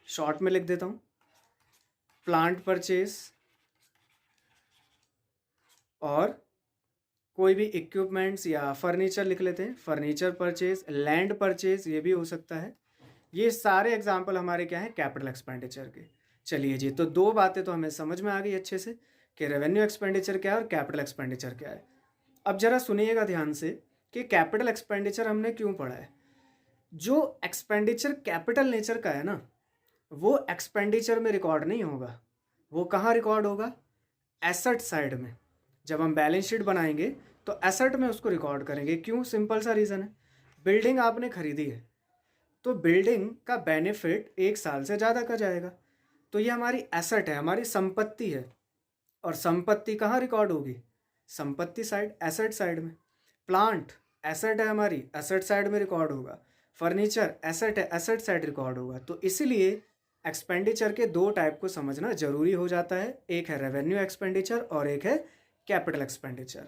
Speaker 1: शॉर्ट में लिख देता हूँ, प्लांट परचेज, और कोई भी इक्विपमेंट्स या फर्नीचर लिख लेते हैं, फर्नीचर परचेज, लैंड परचेज, ये भी हो सकता है। ये सारे एग्जाम्पल हमारे क्या हैं, कैपिटल एक्सपेंडिचर के। चलिए जी, तो 2 बातें तो हमें समझ में आ गई अच्छे से कि रेवेन्यू एक्सपेंडिचर क्या है और कैपिटल एक्सपेंडिचर क्या है। अब जरा सुनिएगा ध्यान से कि कैपिटल एक्सपेंडिचर हमने क्यों पढ़ा है। जो एक्सपेंडिचर कैपिटल नेचर का है ना, वो एक्सपेंडिचर में रिकॉर्ड नहीं होगा, वो कहाँ रिकॉर्ड होगा, एसेट साइड में। जब हम बैलेंस शीट बनाएंगे तो एसेट में उसको रिकॉर्ड करेंगे। क्यों, सिंपल सा रीज़न है, बिल्डिंग आपने खरीदी है तो बिल्डिंग का बेनिफिट 1 साल से ज़्यादा का जाएगा, तो ये हमारी एसेट है, हमारी संपत्ति है। और संपत्ति कहाँ रिकॉर्ड होगी, संपत्ति साइड, एसेट साइड में। प्लांट एसेट है हमारी, एसेट साइड में रिकॉर्ड होगा। फर्नीचर एसेट है, एसेट साइड रिकॉर्ड होगा। तो इसीलिए एक्सपेंडिचर के 2 टाइप को समझना जरूरी हो जाता है, एक है रेवेन्यू एक्सपेंडिचर और एक है कैपिटल एक्सपेंडिचर।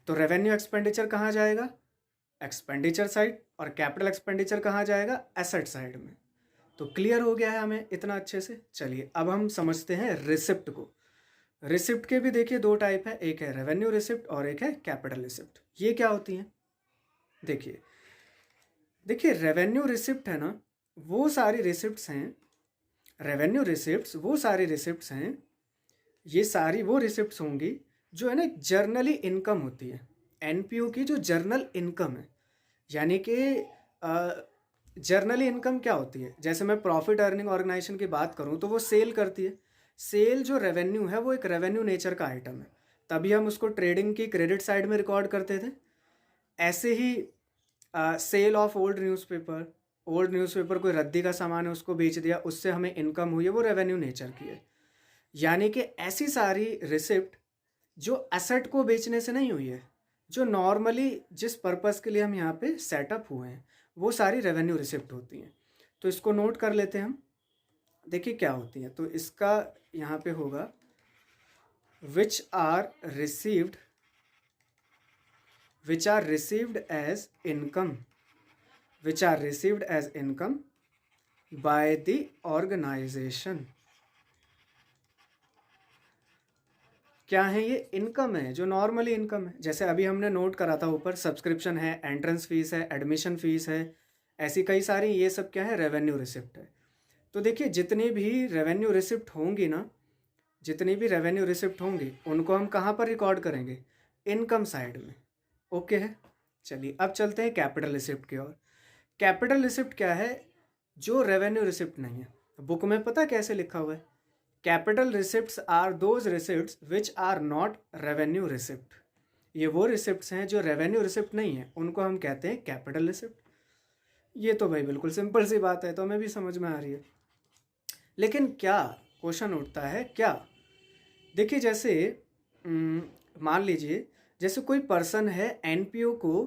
Speaker 1: तो रेवेन्यू एक्सपेंडिचर कहाँ जाएगा, एक्सपेंडिचर साइड, और कैपिटल एक्सपेंडिचर कहाँ जाएगा, एसेट साइड में। तो क्लियर हो गया है हमें इतना अच्छे से। चलिए अब हम समझते हैं रिसिप्ट को। रिसिप्ट के भी देखिए 2 टाइप है, एक है रेवेन्यू रिसिप्ट और एक है कैपिटल रिसिप्ट। ये क्या होती हैं, देखिए रेवेन्यू रिसिप्ट है ना, वो सारी रिसिप्ट्स हैं, रेवेन्यू रिसिप्ट्स वो सारी रिसिप्ट्स हैं, ये सारी वो रिसिप्ट्स होंगी जो है ना जर्नली इनकम होती है, एनपीओ की जो जर्नल इनकम है। यानी कि जर्नली इनकम क्या होती है, जैसे मैं प्रॉफिट अर्निंग ऑर्गेनाइजेशन की बात करूं तो वो सेल करती है, सेल जो रेवेन्यू है वो एक रेवेन्यू नेचर का आइटम है, तभी हम उसको ट्रेडिंग की क्रेडिट साइड में रिकॉर्ड करते थे। ऐसे ही सेल ऑफ ओल्ड न्यूज़पेपर कोई रद्दी का सामान है उसको बेच दिया, उससे हमें इनकम हुई है, वो रेवेन्यू नेचर की है। यानी कि ऐसी सारी रिसिप्ट जो एसेट को बेचने से नहीं हुई है, जो नॉर्मली जिस पर्पस के लिए हम यहाँ पे सेटअप हुए हैं, वो सारी रेवेन्यू रिसिप्ट होती हैं। तो इसको नोट कर लेते हैं हम। देखिए क्या होती है, तो इसका यहाँ पे होगा which are received as income by the organisation. क्या है ये? इनकम है, जो नॉर्मली इनकम है। जैसे अभी हमने नोट करा था ऊपर, सब्सक्रिप्शन है, एंट्रेंस फीस है, एडमिशन फीस है, ऐसी कई सारी, ये सब क्या है? रेवेन्यू रिसिप्ट है। तो देखिए जितनी भी रेवेन्यू रिसिप्ट होंगी ना, उनको हम कहाँ पर रिकॉर्ड करेंगे? इनकम साइड में। ओके है, चलिए अब चलते हैं कैपिटल रिसिप्ट की ओर। कैपिटल रिसिप्ट क्या है? जो रेवेन्यू रिसिप्ट नहीं है। बुक में पता कैसे लिखा हुआ है? Capital receipts are those receipts which are not revenue receipt. ये वो रिसिप्ट्स हैं जो रेवेन्यू रिसिप्ट नहीं है, उनको हम कहते हैं कैपिटल रिसिप्ट। ये तो भाई बिल्कुल सिंपल सी बात है, तो हमें भी समझ में आ रही है। लेकिन क्या क्वेश्चन उठता है क्या? देखिए जैसे मान लीजिए जैसे कोई पर्सन है, एनपीओ को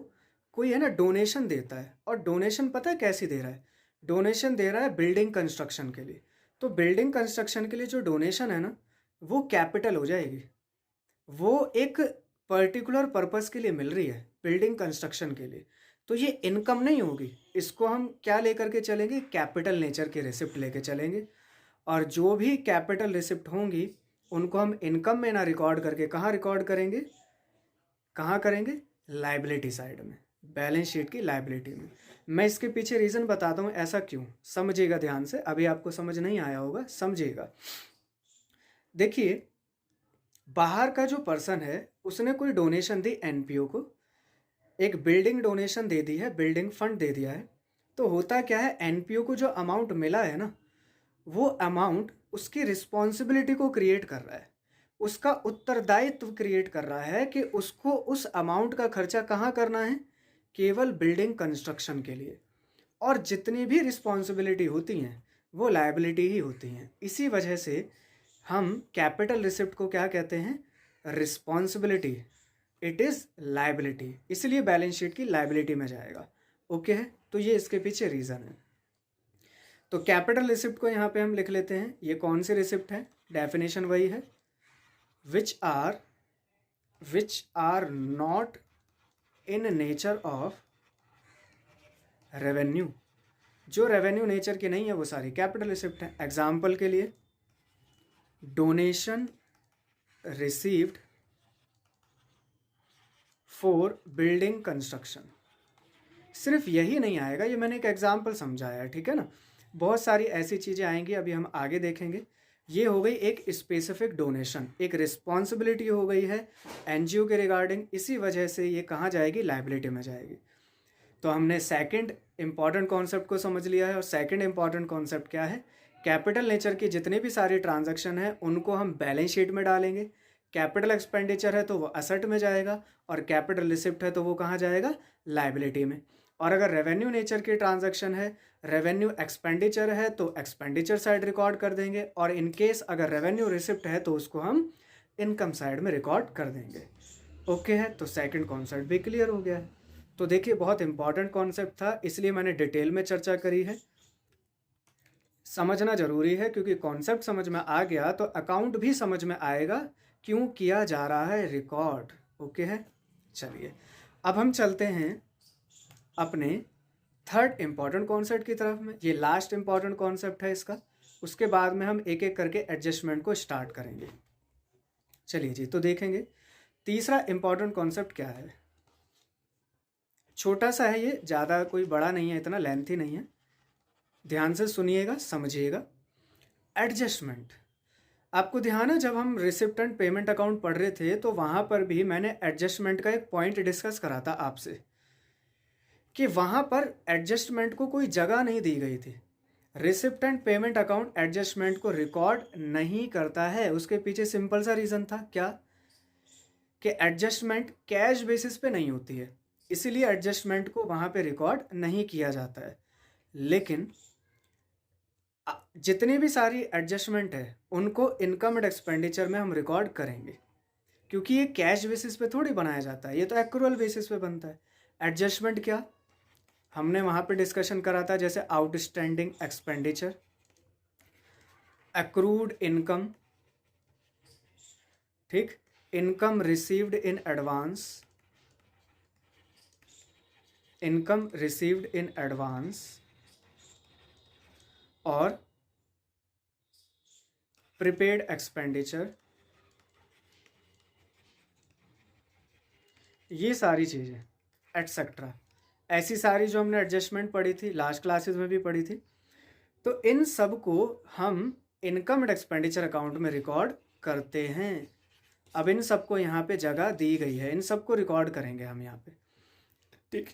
Speaker 1: कोई है ना डोनेशन देता है, और डोनेशन पता है कैसी दे रहा है? डोनेशन दे रहा है बिल्डिंग कंस्ट्रक्शन के लिए। तो बिल्डिंग कंस्ट्रक्शन के लिए जो डोनेशन है ना, वो कैपिटल हो जाएगी। वो एक पर्टिकुलर पर्पस के लिए मिल रही है, बिल्डिंग कंस्ट्रक्शन के लिए, तो ये इनकम नहीं होगी। इसको हम क्या लेकर के चलेंगे? कैपिटल नेचर की रिसिप्ट लेके चलेंगे। और जो भी कैपिटल रिसिप्ट होंगी उनको हम इनकम में ना रिकॉर्ड करके कहाँ रिकॉर्ड करेंगे? कहाँ करेंगे? लाइबिलिटी साइड में, बैलेंस शीट की लाइबिलिटी में। मैं इसके पीछे रीज़न बताता हूँ ऐसा क्यों, समझिएगा ध्यान से। अभी आपको समझ नहीं आया होगा, समझिएगा। देखिए बाहर का जो पर्सन है उसने कोई डोनेशन दी एनपीओ को, एक बिल्डिंग डोनेशन दे दी है, बिल्डिंग फंड दे दिया है। तो होता क्या है, एनपीओ को जो अमाउंट मिला है ना, वो अमाउंट उसकी रिस्पॉन्सिबिलिटी को क्रिएट कर रहा है, उसका उत्तरदायित्व क्रिएट कर रहा है कि उसको उस अमाउंट का खर्चा कहाँ करना है? केवल बिल्डिंग कंस्ट्रक्शन के लिए। और जितनी भी रिस्पॉन्सिबिलिटी होती हैं वो लायबिलिटी ही होती हैं। इसी वजह से हम कैपिटल रिसिप्ट को क्या कहते हैं? रिस्पॉन्सिबिलिटी। इट इज़ लायबिलिटी, इसलिए बैलेंस शीट की लायबिलिटी में जाएगा। ओके है, तो ये इसके पीछे रीज़न है। तो कैपिटल रिसिप्ट को यहाँ पे हम लिख लेते हैं। ये कौन सी रिसिप्ट है? डेफिनेशन वही है, which are not in nature of revenue. जो रेवेन्यू नेचर की नहीं है वो सारी कैपिटल रिसिप्ट है। एग्जाम्पल के लिए, donation received for building construction. सिर्फ यही नहीं आएगा, ये मैंने एक एग्जाम्पल समझाया है, ठीक है ना। बहुत सारी ऐसी चीज़ें आएंगी, अभी हम आगे देखेंगे। ये हो गई एक स्पेसिफिक डोनेशन, एक रिस्पॉन्सिबिलिटी हो गई है एनजीओ के रिगार्डिंग, इसी वजह से ये कहाँ जाएगी? लायबिलिटी में जाएगी। तो हमने सेकंड इंपॉर्टेंट कॉन्सेप्ट को समझ लिया है। और सेकंड इंपॉर्टेंट कॉन्सेप्ट क्या है? कैपिटल नेचर की जितने भी सारी ट्रांजैक्शन है उनको हम बैलेंस शीट में डालेंगे। कैपिटल एक्सपेंडिचर है तो वो असेट में जाएगा, और कैपिटल रिसिप्ट है तो वो कहाँ जाएगा? लायबिलिटी में। और अगर रेवेन्यू नेचर की ट्रांजैक्शन है, रेवेन्यू एक्सपेंडिचर है, तो एक्सपेंडिचर साइड रिकॉर्ड कर देंगे। और इन केस अगर रेवेन्यू रिसिप्ट है तो उसको हम इनकम साइड में रिकॉर्ड कर देंगे। ओके है, तो सेकंड कॉन्सेप्ट भी क्लियर हो गया है। तो देखिए बहुत इंपॉर्टेंट कॉन्सेप्ट था, इसलिए मैंने डिटेल में चर्चा करी है। समझना जरूरी है, क्योंकि कॉन्सेप्ट समझ में आ गया तो अकाउंट भी समझ में आएगा क्यों किया जा रहा है रिकॉर्ड। ओके है, चलिए अब हम चलते हैं अपने थर्ड इंपॉर्टेंट कॉन्सेप्ट की तरफ में। ये लास्ट इंपॉर्टेंट कॉन्सेप्ट है इसका, उसके बाद में हम एक एक करके एडजस्टमेंट को स्टार्ट करेंगे। चलिए जी, तो देखेंगे तीसरा इंपॉर्टेंट कॉन्सेप्ट क्या है। छोटा सा है ये, ज़्यादा कोई बड़ा नहीं है, इतना लेंथी नहीं है, ध्यान से सुनिएगा, समझिएगा। एडजस्टमेंट। आपको ध्यान है जब हम रिसिप्ट एंड पेमेंट अकाउंट पढ़ रहे थे तो वहाँ पर भी मैंने एडजस्टमेंट का एक पॉइंट डिस्कस करा था आपसे, कि वहाँ पर एडजस्टमेंट को कोई जगह नहीं दी गई थी। Receipt and payment account adjustment को रिकॉर्ड नहीं करता है। उसके पीछे सिंपल सा रीज़न था, क्या कि एडजस्टमेंट कैश बेसिस पे नहीं होती है, इसीलिए एडजस्टमेंट को वहाँ पे रिकॉर्ड नहीं किया जाता है। लेकिन जितनी भी सारी एडजस्टमेंट है उनको इनकम एंड एक्सपेंडिचर में हम रिकॉर्ड करेंगे, क्योंकि ये कैश बेसिस पे थोड़ी बनाया जाता है, ये तो एक्रूअल बेसिस पे बनता है। एडजस्टमेंट क्या हमने वहाँ पे डिस्कशन करा था, जैसे आउटस्टैंडिंग एक्सपेंडिचर, एक्रूड इनकम, ठीक, income received in advance, income received in advance और प्रीपेड एक्सपेंडिचर, ये सारी चीज़ें एटसेट्रा, ऐसी सारी जो हमने एडजस्टमेंट पढ़ी थी, लास्ट क्लासेस में भी पढ़ी थी, तो इन सब को हम इनकम एंड एक्सपेंडिचर अकाउंट में रिकॉर्ड करते हैं। अब इन सबको यहाँ पे जगह दी गई है, इन सबको रिकॉर्ड करेंगे हम यहाँ पे, ठीक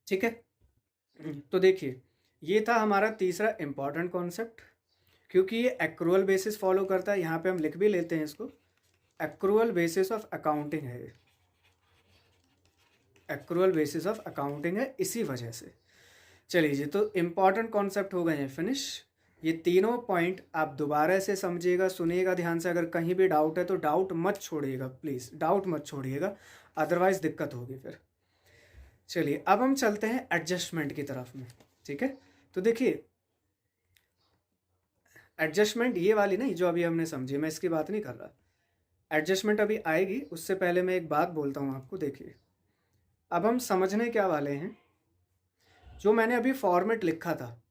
Speaker 1: ठीक है। तो देखिए, ये था हमारा तीसरा इम्पॉर्टेंट कॉन्सेप्ट, क्योंकि ये एक्रूअल बेसिस फॉलो करता है। यहाँ पे हम लिख भी लेते हैं इसको, एक्रूअल बेसिस ऑफ अकाउंटिंग है, एक्रूअल बेसिस ऑफ अकाउंटिंग है इसी वजह से। चलिए जी, तो इम्पॉर्टेंट कॉन्सेप्ट हो गए हैं फिनिश। ये तीनों पॉइंट आप दोबारा से समझिएगा, सुनिएगा ध्यान से। अगर कहीं भी डाउट है तो डाउट मत छोड़िएगा, प्लीज़ डाउट मत छोड़िएगा, अदरवाइज दिक्कत होगी फिर। चलिए अब हम चलते हैं एडजस्टमेंट की तरफ में, ठीक है। तो देखिए, एडजस्टमेंट ये वाली नहीं जो अभी हमने समझी, मैं इसकी बात नहीं कर रहा। एडजस्टमेंट अभी आएगी, उससे पहले मैं एक बात बोलता हूँ आपको। देखिए, अब हम समझने क्या वाले हैं, जो मैंने अभी फॉर्मेट लिखा था,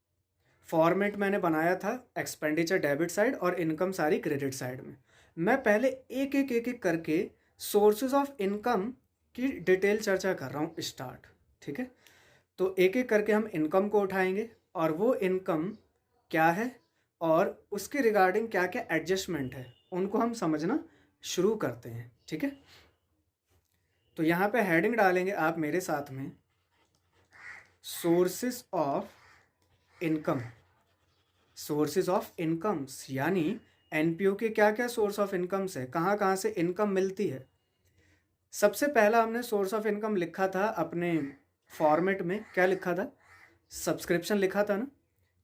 Speaker 1: फॉर्मेट मैंने बनाया था एक्सपेंडिचर डेबिट साइड और इनकम सारी क्रेडिट साइड में। मैं पहले एक एक करके सोर्सेज ऑफ इनकम की डिटेल चर्चा कर रहा हूँ, स्टार्ट, ठीक है। तो एक एक करके हम इनकम को उठाएंगे और वो इनकम क्या है और उसके रिगार्डिंग क्या क्या एडजस्टमेंट है उनको हम समझना शुरू करते हैं, ठीक है। तो यहाँ पे हेडिंग डालेंगे आप मेरे साथ में, sources of income, sources of incomes, यानी एनपीओ के क्या क्या सोर्स ऑफ इनकम्स है, कहाँ कहाँ से इनकम मिलती है। सबसे पहला हमने सोर्स ऑफ इनकम लिखा था अपने फॉर्मेट में, क्या लिखा था, सब्सक्रिप्शन लिखा था ना।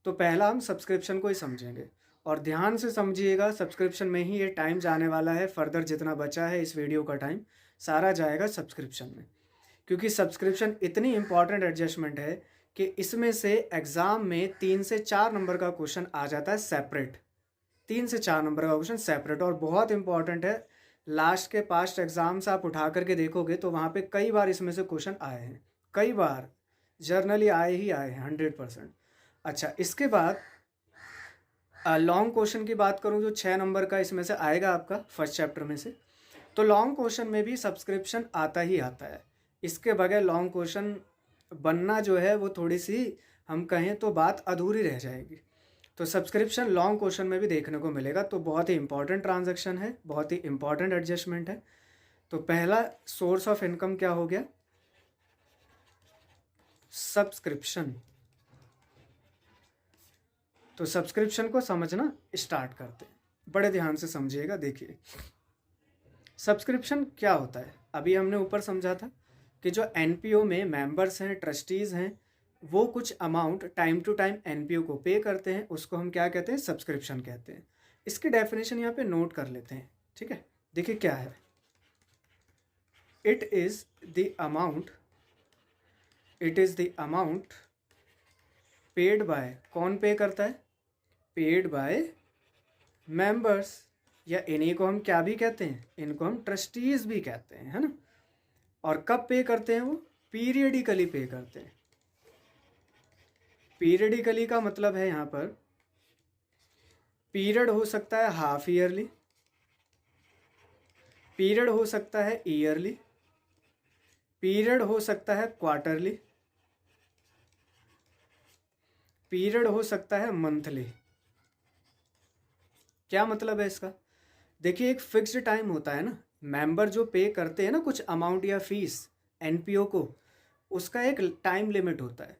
Speaker 1: तो पहला हम सब्सक्रिप्शन को ही समझेंगे, और ध्यान से समझिएगा, सब्सक्रिप्शन में ही ये टाइम जाने वाला है। फर्दर जितना बचा है इस वीडियो का टाइम सारा जाएगा सब्सक्रिप्शन में, क्योंकि सब्सक्रिप्शन इतनी इंपॉर्टेंट एडजस्टमेंट है कि इसमें से एग्ज़ाम में 3 से 4 नंबर का क्वेश्चन आ जाता है सेपरेट, 3 से 4 नंबर का क्वेश्चन सेपरेट, और बहुत इंपॉर्टेंट है। लास्ट के पास्ट एग्जाम से आप उठा करके देखोगे तो वहाँ पे कई बार इसमें से क्वेश्चन आए हैं, कई बार जर्नली आए ही आए हैं 100%। अच्छा, इसके बाद लॉन्ग क्वेश्चन की बात करूँ जो 6 नंबर का इसमें से आएगा आपका फर्स्ट चैप्टर में से, तो लॉन्ग क्वेश्चन में भी सब्सक्रिप्शन आता ही आता है। इसके बगैर लॉन्ग क्वेश्चन बनना जो है वो थोड़ी सी हम कहें तो बात अधूरी रह जाएगी। तो सब्सक्रिप्शन लॉन्ग क्वेश्चन में भी देखने को मिलेगा, तो बहुत ही इंपॉर्टेंट ट्रांजैक्शन है, बहुत ही इंपॉर्टेंट एडजस्टमेंट है। तो पहला सोर्स ऑफ इनकम क्या हो गया, सब्सक्रिप्शन। तो सब्सक्रिप्शन को समझना स्टार्ट करते हैं, बड़े ध्यान से समझिएगा। देखिए, सब्सक्रिप्शन क्या होता है, अभी हमने ऊपर समझा था कि जो एनपीओ में मेंबर्स हैं, ट्रस्टीज़ हैं, वो कुछ amount time to time NPO को पे करते हैं, उसको हम क्या कहते हैं, सब्सक्रिप्शन कहते हैं। इसकी डेफिनेशन यहाँ पे नोट कर लेते हैं, ठीक है। देखिए क्या है, it is the amount paid by, कौन पे करता है, पेड बाय मेंबर्स, या इन्हीं को हम क्या भी कहते हैं, इनको हम ट्रस्टीज़ भी कहते हैं, है ना। और कब पे करते हैं वो, पीरियडिकली पे करते हैं। पीरियडिकली का मतलब है यहाँ पर पीरियड हो सकता है हाफ ईयरली, पीरियड हो सकता है ईयरली, पीरियड हो सकता है क्वार्टरली, पीरियड हो सकता है मंथली। क्या मतलब है इसका, देखिए एक फिक्स्ड टाइम होता है ना, मेंबर जो पे करते हैं ना कुछ अमाउंट या फीस एनपीओ को, उसका एक टाइम लिमिट होता है।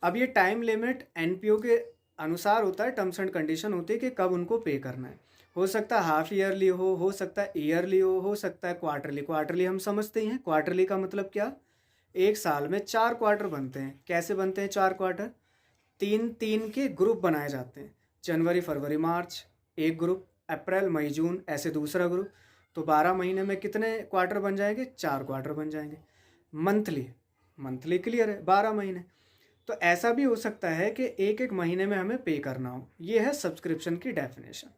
Speaker 1: अब ये टाइम लिमिट एनपीओ के अनुसार होता है, टर्म्स एंड कंडीशन होती है कि कब उनको पे करना है। हो सकता है हाफ ईयरली हो सकता है ईयरली हो सकता है क्वार्टरली। क्वार्टरली हम समझते ही हैं, क्वार्टरली का मतलब क्या, एक साल में 4 क्वार्टर बनते हैं। कैसे बनते हैं 4 क्वार्टर, 3-3 के ग्रुप बनाए जाते हैं। जनवरी फरवरी मार्च एक ग्रुप, अप्रैल मई जून ऐसे दूसरा ग्रुप। तो 12 महीने में कितने क्वार्टर बन जाएंगे, 4 क्वार्टर बन जाएंगे। मंथली, मंथली क्लियर है, 12 महीने। तो ऐसा भी हो सकता है कि एक एक महीने में हमें पे करना हो। ये है सब्सक्रिप्शन की डेफिनेशन,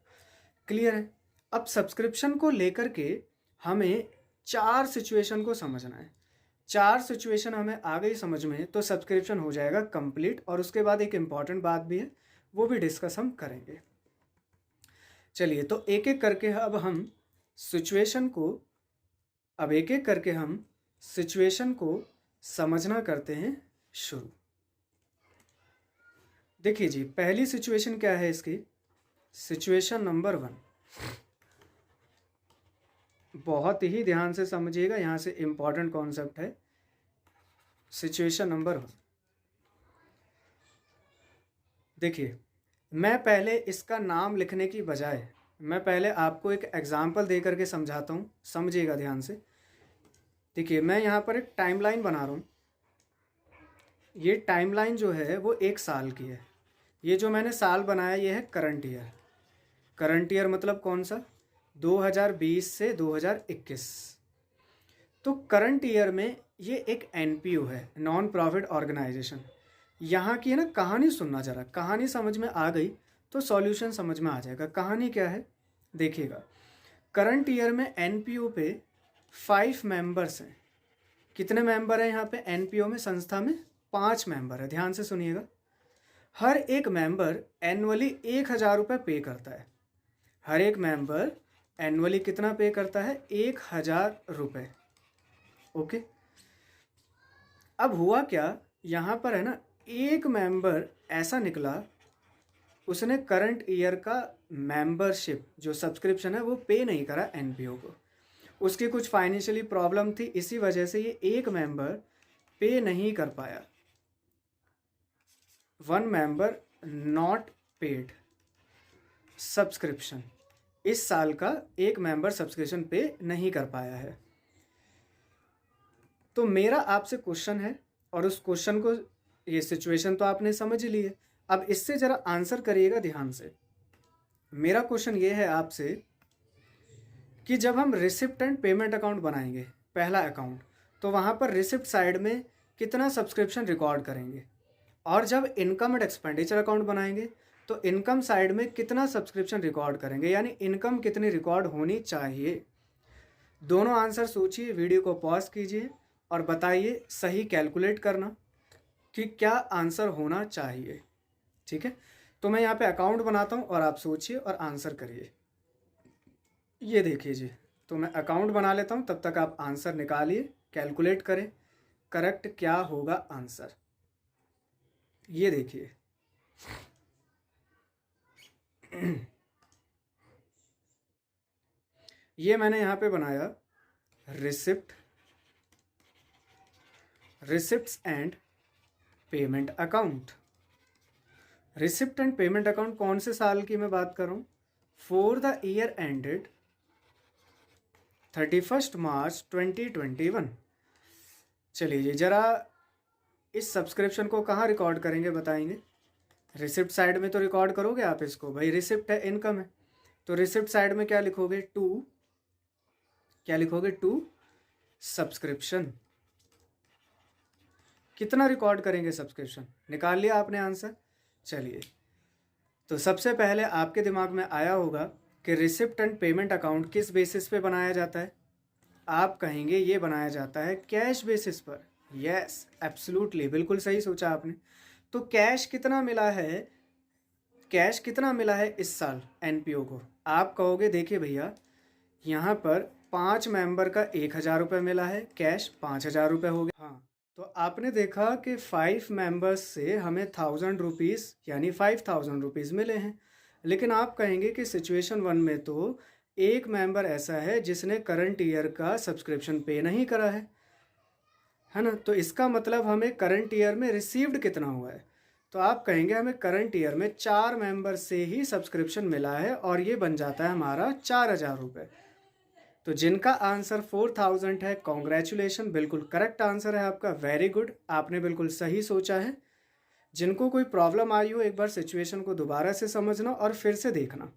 Speaker 1: क्लियर है। अब सब्सक्रिप्शन को लेकर के हमें 4 सिचुएशन को समझना है। 4 सिचुएशन हमें आ गई समझ में तो सब्सक्रिप्शन हो जाएगा कंप्लीट। और उसके बाद एक इम्पॉर्टेंट बात भी है, वो भी डिस्कस हम करेंगे। चलिए, तो एक एक करके अब हम सिचुएशन को समझना करते हैं शुरू। देखिए जी, पहली सिचुएशन क्या है इसकी, सिचुएशन नंबर 1। बहुत ही ध्यान से समझिएगा, यहाँ से इम्पॉर्टेंट कॉन्सेप्ट है। सिचुएशन नंबर 1, देखिए, मैं पहले इसका नाम लिखने की बजाय मैं पहले आपको एक एग्जाम्पल दे करके समझाता हूँ, समझिएगा ध्यान से। देखिए, मैं यहाँ पर एक टाइमलाइन बना रहा हूँ। ये टाइमलाइन जो है वो 1 साल की है। ये जो मैंने साल बनाया ये है करंट ईयर। करंट ईयर मतलब कौन सा, 2020 से 2021। तो करंट ईयर में ये एक एनपीओ है, नॉन प्रॉफिट ऑर्गेनाइजेशन। यहाँ की है ना कहानी सुनना जरा, कहानी समझ में आ गई तो सॉल्यूशन समझ में आ जाएगा। कहानी क्या है देखिएगा, करंट ईयर में एनपीओ पे 5 मेंबर्स हैं। कितने मेंबर हैं यहाँ पे एनपीओ में, संस्था में 5 मेंबर है। ध्यान से सुनिएगा, हर एक मेंबर एनुअली 1,000 रुपये पे करता है। हर एक मेंबर एनुअली कितना पे करता है, 1,000 रुपये। ओके, अब हुआ क्या, यहाँ पर है ना एक मेंबर ऐसा निकला, उसने करंट ईयर का मेंबरशिप जो सब्सक्रिप्शन है वो पे नहीं करा एनपीओ को। उसकी कुछ फाइनेंशियली प्रॉब्लम थी, इसी वजह से ये एक मेंबर पे नहीं कर पाया। 1 मेंबर नॉट पेड सब्सक्रिप्शन, इस साल का एक मेंबर सब्सक्रिप्शन पे नहीं कर पाया है। तो मेरा आपसे क्वेश्चन है, और उस क्वेश्चन को, ये सिचुएशन तो आपने समझ ली है, अब इससे ज़रा आंसर करिएगा ध्यान से। मेरा क्वेश्चन ये है आपसे कि जब हम रिसिप्ट एंड पेमेंट अकाउंट बनाएंगे, पहला अकाउंट, तो वहाँ पर रिसिप्ट साइड में कितना सब्सक्रिप्शन रिकॉर्ड करेंगे, और जब इनकम एंड एक्सपेंडिचर अकाउंट बनाएंगे तो इनकम साइड में कितना सब्सक्रिप्शन रिकॉर्ड करेंगे, यानी इनकम कितनी रिकॉर्ड होनी चाहिए। दोनों आंसर सोचिए, वीडियो को पॉज कीजिए और बताइए, सही कैलकुलेट करना कि क्या आंसर होना चाहिए। ठीक है, तो मैं यहाँ पे अकाउंट बनाता हूँ और आप सोचिए और आंसर करिए। ये देखिए जी, तो मैं अकाउंट बना लेता हूँ, तब तक आप आंसर निकालिए, कैलकुलेट करें करेक्ट क्या होगा आंसर। ये देखिए, ये मैंने यहाँ पे बनाया receipts and payment account. Receipt and payment account कौन से साल की मैं बात कर रहा हूँ, फॉर द ईयर एंडेड 31 मार्च 2021। चलिए जी, ज़रा इस सब्सक्रिप्शन को कहाँ रिकॉर्ड करेंगे बताएंगे। रिसिप्ट साइड में तो रिकॉर्ड करोगे आप इसको, भाई रिसिप्ट है, इनकम है, तो रिसिप्ट साइड में क्या लिखोगे, टू सब्सक्रिप्शन। कितना रिकॉर्ड करेंगे सब्सक्रिप्शन, निकाल लिया आपने आंसर। चलिए, तो सबसे पहले आपके दिमाग में आया होगा कि रिसिप्ट एंड पेमेंट अकाउंट किस बेसिस पे बनाया जाता है। आप कहेंगे ये बनाया जाता है कैश बेसिस पर। यस, एब्सोल्युटली, बिल्कुल सही सोचा आपने। तो कैश कितना मिला है इस साल एनपीओ को, आप कहोगे देखिए भैया, यहाँ पर 5 मेंबर का 1,000 रुपये मिला है, कैश 5,000 रुपये हो गया। हाँ, तो आपने देखा कि 5 मेंबर्स से हमें 1,000 रुपीज़ यानी 5,000 रुपीज़ मिले हैं। लेकिन आप कहेंगे कि सिचुएशन 1 में तो एक मेंबर ऐसा है जिसने करंट ईयर का सब्सक्रिप्शन पे नहीं करा है ना। तो इसका मतलब हमें करंट ईयर में रिसीव्ड कितना हुआ है, तो आप कहेंगे हमें करंट ईयर में 4 मेंबर से ही सब्सक्रिप्शन मिला है और ये बन जाता है हमारा 4,000 रुपये। तो जिनका आंसर 4000 है, कॉन्ग्रेचुलेशन, बिल्कुल करेक्ट आंसर है आपका, वेरी गुड, आपने बिल्कुल सही सोचा है। जिनको कोई प्रॉब्लम आई हो एक बार सिचुएशन को दोबारा से समझना और फिर से देखना,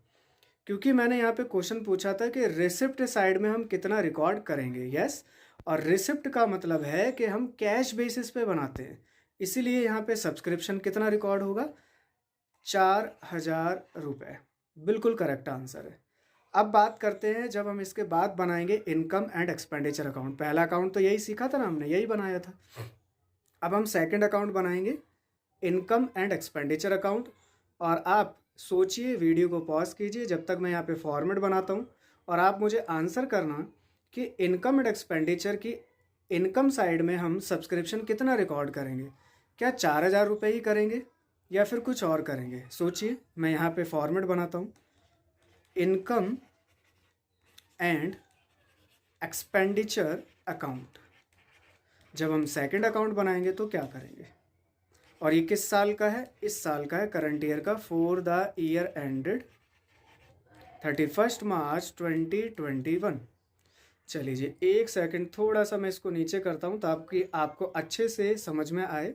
Speaker 1: क्योंकि मैंने यहाँ पे क्वेश्चन पूछा था कि रिसिप्ट साइड में हम कितना रिकॉर्ड करेंगे। यस, और रिसिप्ट का मतलब है कि हम कैश बेसिस पे बनाते हैं, इसीलिए यहाँ पे सब्सक्रिप्शन कितना रिकॉर्ड होगा, 4,000 रुपये, बिल्कुल करेक्ट आंसर है। अब बात करते हैं जब हम इसके बाद बनाएंगे इनकम एंड एक्सपेंडिचर अकाउंट। पहला अकाउंट तो यही सीखा था ना हमने, यही बनाया था। अब हम सेकंड अकाउंट बनाएंगे, इनकम एंड एक्सपेंडिचर अकाउंट। और आप सोचिए, वीडियो को पॉज कीजिए जब तक मैं यहाँ पे फॉर्मेट बनाता हूँ, और आप मुझे आंसर करना कि इनकम एंड एक्सपेंडिचर की इनकम साइड में हम सब्सक्रिप्शन कितना रिकॉर्ड करेंगे। क्या 4,000 रुपये ही करेंगे या फिर कुछ और करेंगे? सोचिए, मैं यहाँ पे फॉर्मेट बनाता हूँ, इनकम एंड एक्सपेंडिचर अकाउंट। जब हम सेकंड अकाउंट बनाएंगे तो क्या करेंगे, और ये किस साल का है? इस साल का है, करंट ईयर का, फॉर द ईयर एंडेड 31 मार्च 2021। चलिए जी, एक सेकंड, थोड़ा सा मैं इसको नीचे करता हूँ ताकि आपको अच्छे से समझ में आए।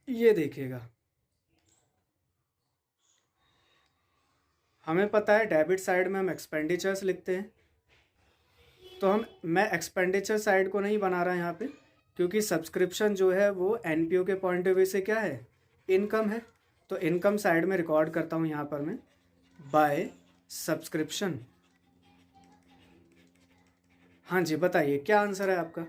Speaker 1: ये देखिएगा, हमें पता है डेबिट साइड में हम एक्सपेंडिचर्स लिखते हैं, तो मैं एक्सपेंडिचर साइड को नहीं बना रहा यहाँ पे, क्योंकि सब्सक्रिप्शन जो है वो एनपीओ के पॉइंट ऑफ व्यू से क्या है, इनकम है। तो इनकम साइड में रिकॉर्ड करता हूँ यहाँ पर मैं, बाय सब्सक्रिप्शन। हाँ जी, बताइए क्या आंसर है आपका?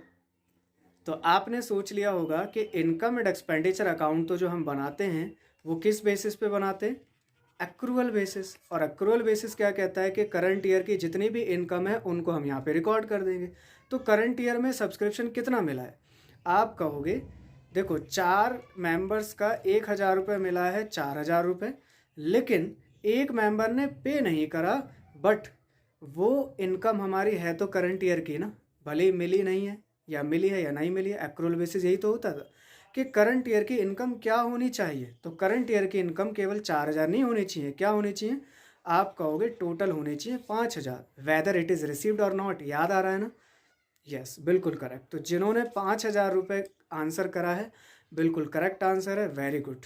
Speaker 1: तो आपने सोच लिया होगा कि इनकम एंड एक्सपेंडिचर अकाउंट तो जो हम बनाते हैं वो किस बेसिस पे बनाते हैं, एक्रूअल बेसिस। और एक्रूअल बेसिस क्या कहता है कि करंट ईयर की जितनी भी इनकम है उनको हम यहाँ पे रिकॉर्ड कर देंगे। तो करंट ईयर में सब्सक्रिप्शन कितना मिला है? आप कहोगे देखो, 4 मेंबर्स का 1,000 रुपये मिला है, 4,000 रुपये, लेकिन एक मेंबर ने पे नहीं करा, बट वो इनकम हमारी है तो करंट ईयर की ना, भले ही मिली नहीं है या मिली है या नहीं मिली है, एक्रूअल बेसिस यही तो होता था कि करंट ईयर की इनकम क्या होनी चाहिए। तो करंट ईयर की इनकम केवल 4,000 नहीं होनी चाहिए, क्या होनी चाहिए? आप कहोगे टोटल होने चाहिए 5,000, वेदर इट इज़ रिसीव्ड और नॉट। याद आ रहा है ना? यस, बिल्कुल करेक्ट। तो जिन्होंने 5,000 रुपये आंसर करा है, बिल्कुल करेक्ट आंसर है, वेरी गुड।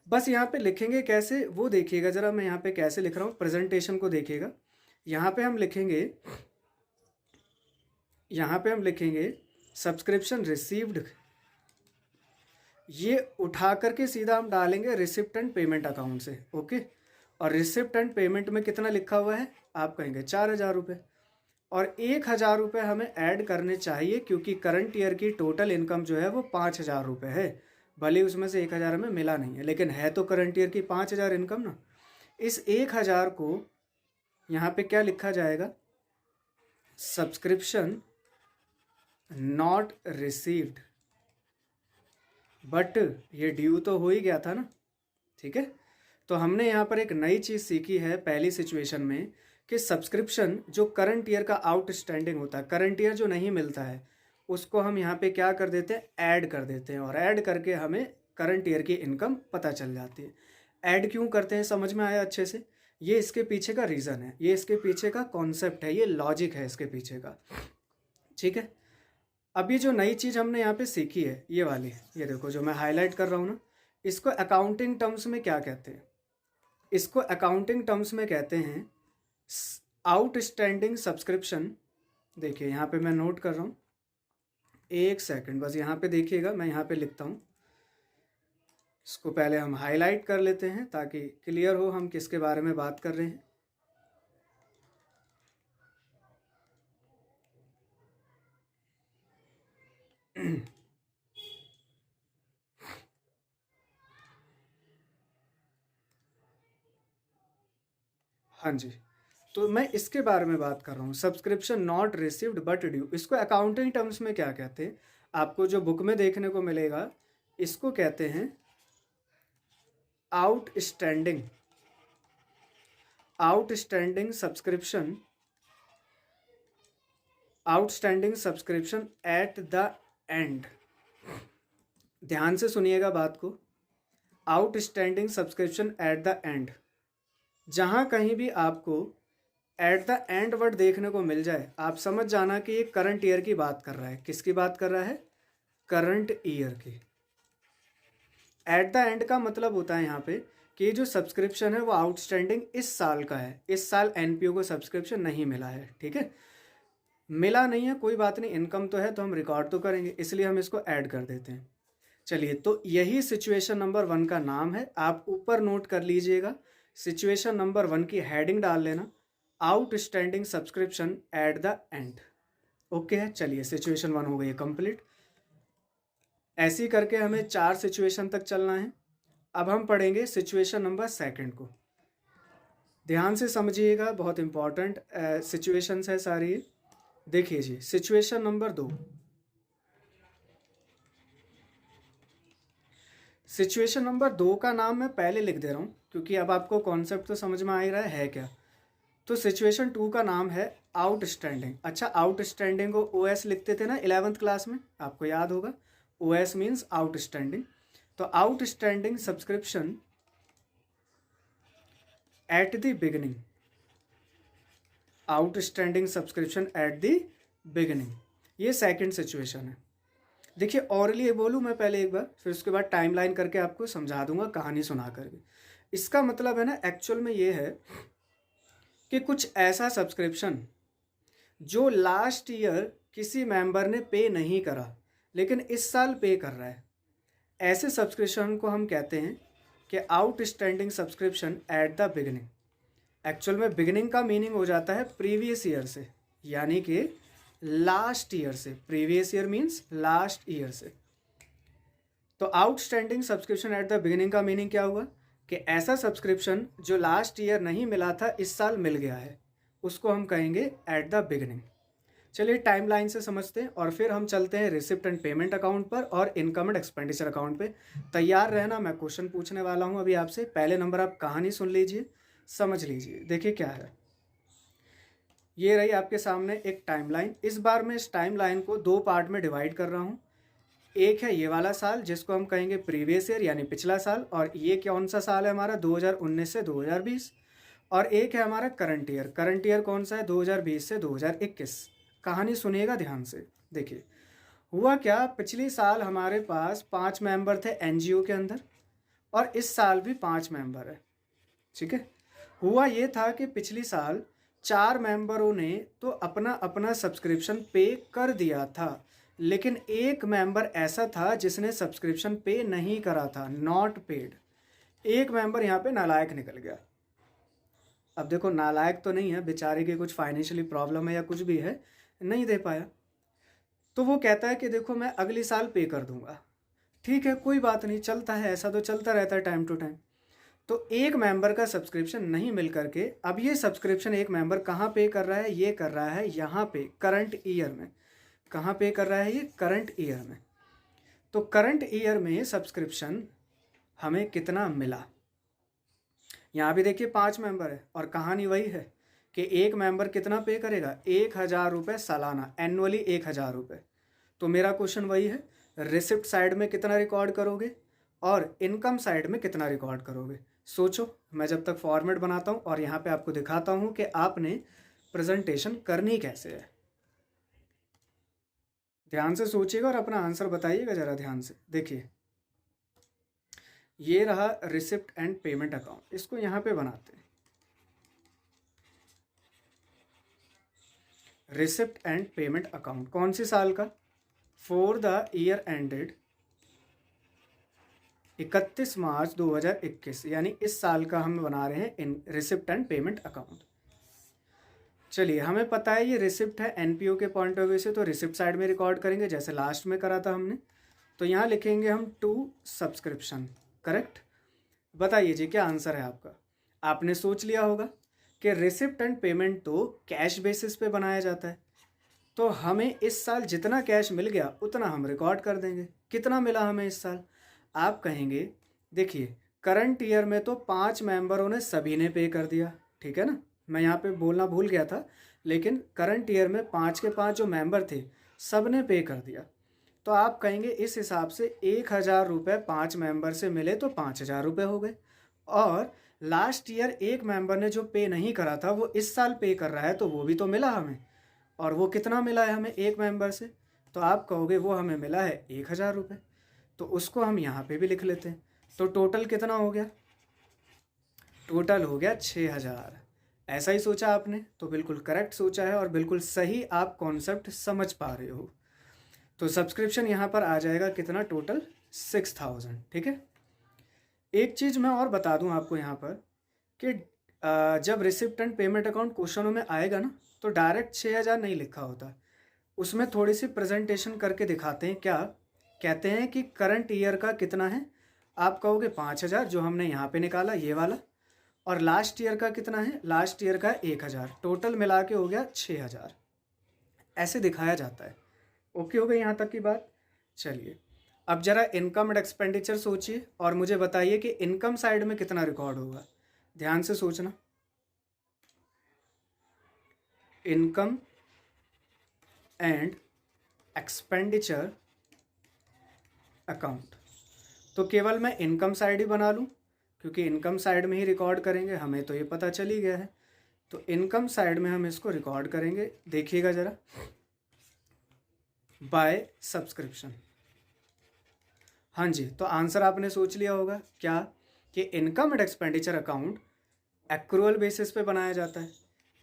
Speaker 1: बस यहाँ पे लिखेंगे कैसे वो देखिएगा ज़रा, मैं यहाँ पे कैसे लिख रहा हूँ, प्रेजेंटेशन को देखिएगा। यहाँ पे हम लिखेंगे सब्सक्रिप्शन रिसीव्ड, ये उठा करके सीधा हम डालेंगे रिसिप्ट एंड पेमेंट अकाउंट से, ओके। और रिसिप्ट एंड पेमेंट में कितना लिखा हुआ है? आप कहेंगे 4,000 रुपये, और 1,000 रुपये हमें ऐड करने चाहिए, क्योंकि करंट ईयर की टोटल इनकम जो है वो 5,000 रुपये है। भले उसमें से 1,000 हमें मिला नहीं है, लेकिन है तो करंट ईयर की 5,000 इनकम ना। इस 1,000 को यहाँ पे क्या लिखा जाएगा? सब्सक्रिप्शन नॉट रिसीव्ड, बट ये ड्यू तो हो ही गया था ना, ठीक है। तो हमने यहाँ पर एक नई चीज़ सीखी है पहली सिचुएशन में, कि सब्सक्रिप्शन जो करंट ईयर का आउटस्टैंडिंग होता है, करंट ईयर जो नहीं मिलता है, उसको हम यहाँ पे क्या कर देते हैं, ऐड कर देते हैं, और ऐड करके हमें करंट ईयर की इनकम पता चल जाती है। ऐड क्यों करते हैं, समझ में आया अच्छे से? ये इसके पीछे का रीज़न है, ये इसके पीछे का कॉन्सेप्ट है, ये लॉजिक है इसके पीछे का, ठीक है। अब ये जो नई चीज़ हमने यहाँ पे सीखी है, ये वाली, ये देखो जो मैं हाईलाइट कर रहा हूँ ना, इसको अकाउंटिंग टर्म्स में क्या कहते हैं? इसको अकाउंटिंग टर्म्स में कहते हैं आउटस्टैंडिंग सब्सक्रिप्शन। देखिए यहाँ पे मैं नोट कर रहा हूँ, एक सेकंड बस यहाँ पे देखिएगा, मैं यहाँ पे लिखता हूँ। इसको पहले हम हाईलाइट कर लेते हैं ताकि क्लियर हो हम किसके बारे में बात कर रहे हैं। हाँ जी, तो मैं इसके बारे में बात कर रहा हूँ, subscription not received but due. इसको अकाउंटिंग टर्म्स में क्या कहते हैं, आपको जो बुक में देखने को मिलेगा, इसको कहते हैं outstanding subscription, outstanding subscription at the and. ध्यान से सुनिएगा बात को, outstanding subscription at the and. जहाँ कहीं भी आपको एट द एंड वर्ड देखने को मिल जाए, आप समझ जाना कि ये करंट ईयर की बात कर रहा है। किसकी बात कर रहा है? करंट ईयर की। एट द एंड का मतलब होता है यहाँ पे कि जो सब्सक्रिप्शन है वो आउटस्टैंडिंग इस साल का है। इस साल एनपीओ को सब्सक्रिप्शन नहीं मिला है, ठीक है। मिला नहीं है कोई बात नहीं, इनकम तो है तो हम रिकॉर्ड तो करेंगे, इसलिए हम इसको ऐड कर देते हैं। चलिए, तो यही सिचुएशन नंबर 1 का नाम है। आप ऊपर नोट कर लीजिएगा, सिचुएशन नंबर 1 की हेडिंग डाल लेना, outstanding subscription at the and. Okay है। चलिए, सिचुएशन 1 हो गई कंप्लीट। ऐसे ही करके हमें 4 सिचुएशन तक चलना है। अब हम पढ़ेंगे सिचुएशन नंबर 2 को। ध्यान से समझिएगा, बहुत इंपॉर्टेंट सिचुएशंस है सारी। देखिए जी, सिचुएशन नंबर 2। सिचुएशन नंबर 2 का नाम मैं पहले लिख दे रहा हूँ क्योंकि अब आपको कॉन्सेप्ट तो समझ में आ ही रहा है क्या। तो सिचुएशन 2 का नाम है आउटस्टैंडिंग। अच्छा, आउटस्टैंडिंग को ओएस लिखते थे ना 11th क्लास में, आपको याद होगा। OS means outstanding. तो outstanding subscription at the beginning, outstanding subscription at the beginning, ये सेकंड सिचुएशन है। देखिए, ऑरली बोलूँ मैं पहले एक बार, फिर उसके बाद टाइमलाइन करके आपको समझा दूंगा कहानी सुना करके। इसका मतलब है ना, एक्चुअल में ये है कि कुछ ऐसा सब्सक्रिप्शन जो लास्ट ईयर किसी मेंबर ने पे नहीं करा लेकिन इस साल पे कर रहा है, ऐसे सब्सक्रिप्शन को हम कहते हैं कि outstanding subscription at the beginning. Actual में बिगिनिंग का मीनिंग हो जाता है प्रीवियस ईयर से, यानी कि लास्ट ईयर से। Previous year means last year से। तो outstanding subscription at the beginning का मीनिंग क्या हुआ कि ऐसा सब्सक्रिप्शन जो लास्ट ईयर नहीं मिला था इस साल मिल गया है, उसको हम कहेंगे एट द बिगिनिंग। चलिए, टाइमलाइन से समझते हैं और फिर हम चलते हैं रिसिप्ट एंड पेमेंट अकाउंट पर और इनकम एंड एक्सपेंडिचर अकाउंट पे। तैयार रहना, मैं क्वेश्चन पूछने वाला हूं अभी आपसे। पहले नंबर आप कहानी सुन लीजिए, समझ लीजिए। देखिए क्या है, ये रही आपके सामने एक टाइमलाइन। इस बार मैं इस टाइमलाइन को 2 पार्ट में डिवाइड कर रहा हूँ। एक है ये वाला साल जिसको हम कहेंगे प्रीवियस ईयर यानी पिछला साल, और ये कौन सा साल है हमारा, 2019 से 2020। और एक है हमारा करंट ईयर। करंट ईयर कौन सा है, 2020 से 2021। कहानी सुनिएगा ध्यान से। देखिए, हुआ क्या, पिछली साल हमारे पास 5 मेंबर थे एनजीओ के अंदर और इस साल भी 5 मेंबर है, ठीक है। हुआ ये था कि पिछली साल 4 मेंबरों ने तो अपना अपना सब्सक्रिप्शन पे कर दिया था, लेकिन एक मेंबर ऐसा था जिसने सब्सक्रिप्शन पे नहीं करा था, नॉट पेड। एक मेंबर यहाँ पे नालायक निकल गया। अब देखो, नालायक तो नहीं है, बेचारे की कुछ फाइनेंशियली प्रॉब्लम है या कुछ भी है, नहीं दे पाया। तो वो कहता है कि देखो मैं अगली साल पे कर दूंगा। ठीक है, कोई बात नहीं, चलता है, ऐसा तो चलता रहता है टाइम टू टाइम। तो एक मेंबर का सब्सक्रिप्शन नहीं मिल करके अब ये सब्सक्रिप्शन एक मेंबर कहाँ पे कर रहा है, ये कर रहा है यहाँ पे करंट ईयर में। कहाँ पे कर रहा है ये, करंट ईयर में। तो करंट ईयर में सब्सक्रिप्शन हमें कितना मिला, यहाँ भी देखिए 5 मेंबर है और कहानी वही है कि एक मेंबर कितना पे करेगा, 1000 रुपये सालाना, एनुअली 1000 रुपये। तो मेरा क्वेश्चन वही है, रिसिप्ट साइड में कितना रिकॉर्ड करोगे और इनकम साइड में कितना रिकॉर्ड करोगे। सोचो, मैं जब तक फॉर्मेट बनाता हूँ और यहाँ पे आपको दिखाता हूँ कि आपने प्रेजेंटेशन करनी कैसे है। ध्यान से सोचिएगा और अपना आंसर बताइएगा जरा ध्यान से। देखिए, ये रहा रिसिप्ट एंड पेमेंट अकाउंट, इसको यहाँ पे बनाते हैं। रिसिप्ट एंड पेमेंट अकाउंट कौन सी साल का, फॉर द ईयर एंडेड 31 मार्च 2021, यानी इस साल का हम बना रहे हैं in receipt and payment account. चलिए, हमें पता है ये रिसिप्ट है एनपीओ के पॉइंट ऑफ व्यू से, तो रिसिप्ट साइड में रिकॉर्ड करेंगे जैसे लास्ट में करा था हमने। तो यहाँ लिखेंगे हम टू सब्सक्रिप्शन, करेक्ट। बताइए जी क्या आंसर है आपका। आपने सोच लिया होगा कि रिसिप्ट एंड पेमेंट तो कैश बेसिस पे बनाया जाता है, तो हमें इस साल जितना कैश मिल गया उतना हम रिकॉर्ड कर देंगे। कितना मिला हमें इस साल, आप कहेंगे देखिए करंट ईयर में तो 5 मेंबरों ने सभी ने पे कर दिया, ठीक है ना। मैं यहाँ पे बोलना भूल गया था, लेकिन करंट ईयर में 5 के 5 जो मेंबर थे सब ने पे कर दिया। तो तो आप कहेंगे इस हिसाब से 1,000 रुपये 5 मेंबर से मिले तो 5,000 रुपये हो गए, और लास्ट ईयर एक मेंबर ने जो पे नहीं करा था वो इस साल पे कर रहा है तो वो भी तो मिला हमें, और वो कितना मिला है हमें एक मेंबर से, तो आप कहोगे वो हमें मिला है 1,000 रुपये, तो उसको हम यहाँ पे भी लिख लेते हैं। तो टोटल कितना हो गया, टोटल हो गया 6,000। ऐसा ही सोचा आपने, तो बिल्कुल करेक्ट सोचा है और बिल्कुल सही आप कॉन्सेप्ट समझ पा रहे हो। तो सब्सक्रिप्शन यहाँ पर आ जाएगा कितना, टोटल 6,000। ठीक है। एक चीज़ मैं और बता दूँ आपको यहाँ पर कि जब रिसिप्ट एंड पेमेंट अकाउंट क्वेश्चनों में आएगा ना, तो डायरेक्ट 6,000 नहीं लिखा होता, उसमें थोड़ी सी प्रेजेंटेशन करके दिखाते हैं। क्या कहते हैं कि करंट ईयर का कितना है, आप कहोगे 5,000 जो हमने यहाँ पे निकाला ये वाला, और लास्ट ईयर का कितना है, लास्ट ईयर का 1,000, टोटल मिला के हो गया 6,000। ऐसे दिखाया जाता है। ओके हो गई यहाँ तक की बात। चलिए अब जरा इनकम एंड एक्सपेंडिचर सोचिए और मुझे बताइए कि इनकम साइड में कितना रिकॉर्ड होगा। ध्यान से सोचना, इनकम एंड एक्सपेंडिचर अकाउंट, तो केवल मैं इनकम साइड ही बना लूँ क्योंकि इनकम साइड में ही रिकॉर्ड करेंगे, हमें तो ये पता चल ही गया है। तो इनकम साइड में हम इसको रिकॉर्ड करेंगे। देखिएगा ज़रा, बाय सब्सक्रिप्शन। हाँ जी, तो आंसर आपने सोच लिया होगा क्या, कि income and expenditure account accrual basis पे बनाया जाता है।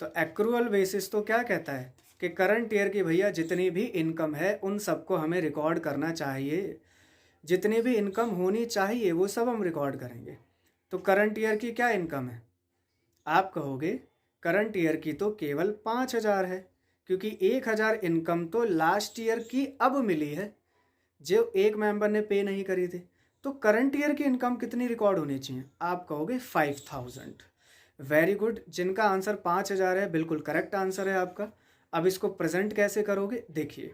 Speaker 1: तो एक्रूअल बेसिस तो क्या कहता है कि करंट ईयर की भैया जितनी भी इनकम है उन सबको हमें रिकॉर्ड करना चाहिए, जितनी भी इनकम होनी चाहिए वो सब हम रिकॉर्ड करेंगे। तो करंट ईयर की क्या इनकम है, आप कहोगे करंट ईयर की तो केवल 5,000 है, क्योंकि 1,000 इनकम तो लास्ट ईयर की अब मिली है जो एक मेंबर ने पे नहीं करी थी। तो करंट ईयर की इनकम कितनी रिकॉर्ड होनी चाहिए, आप कहोगे 5,000। वेरी गुड, जिनका आंसर 5,000 है बिल्कुल करेक्ट आंसर है आपका। अब इसको प्रेजेंट कैसे करोगे, देखिए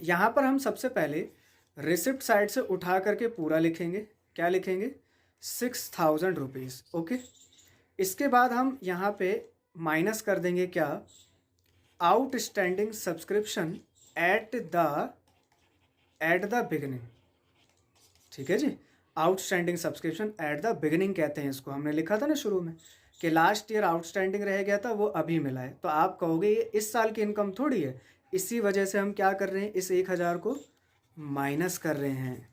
Speaker 1: यहाँ पर हम सबसे पहले रिसिप्ट साइड से उठा करके पूरा लिखेंगे। क्या लिखेंगे, 6,000 रुपीज़। ओके, इसके बाद हम यहाँ पे माइनस कर देंगे क्या, outstanding subscription at the beginning. ठीक है जी, outstanding subscription at the beginning कहते हैं इसको, हमने लिखा था ना शुरू में कि लास्ट ईयर आउटस्टैंडिंग रह गया था वो अभी मिला है। तो आप कहोगे ये इस साल की इनकम थोड़ी है, इसी वजह से हम क्या कर रहे हैं, इस 1,000 को माइनस कर रहे हैं,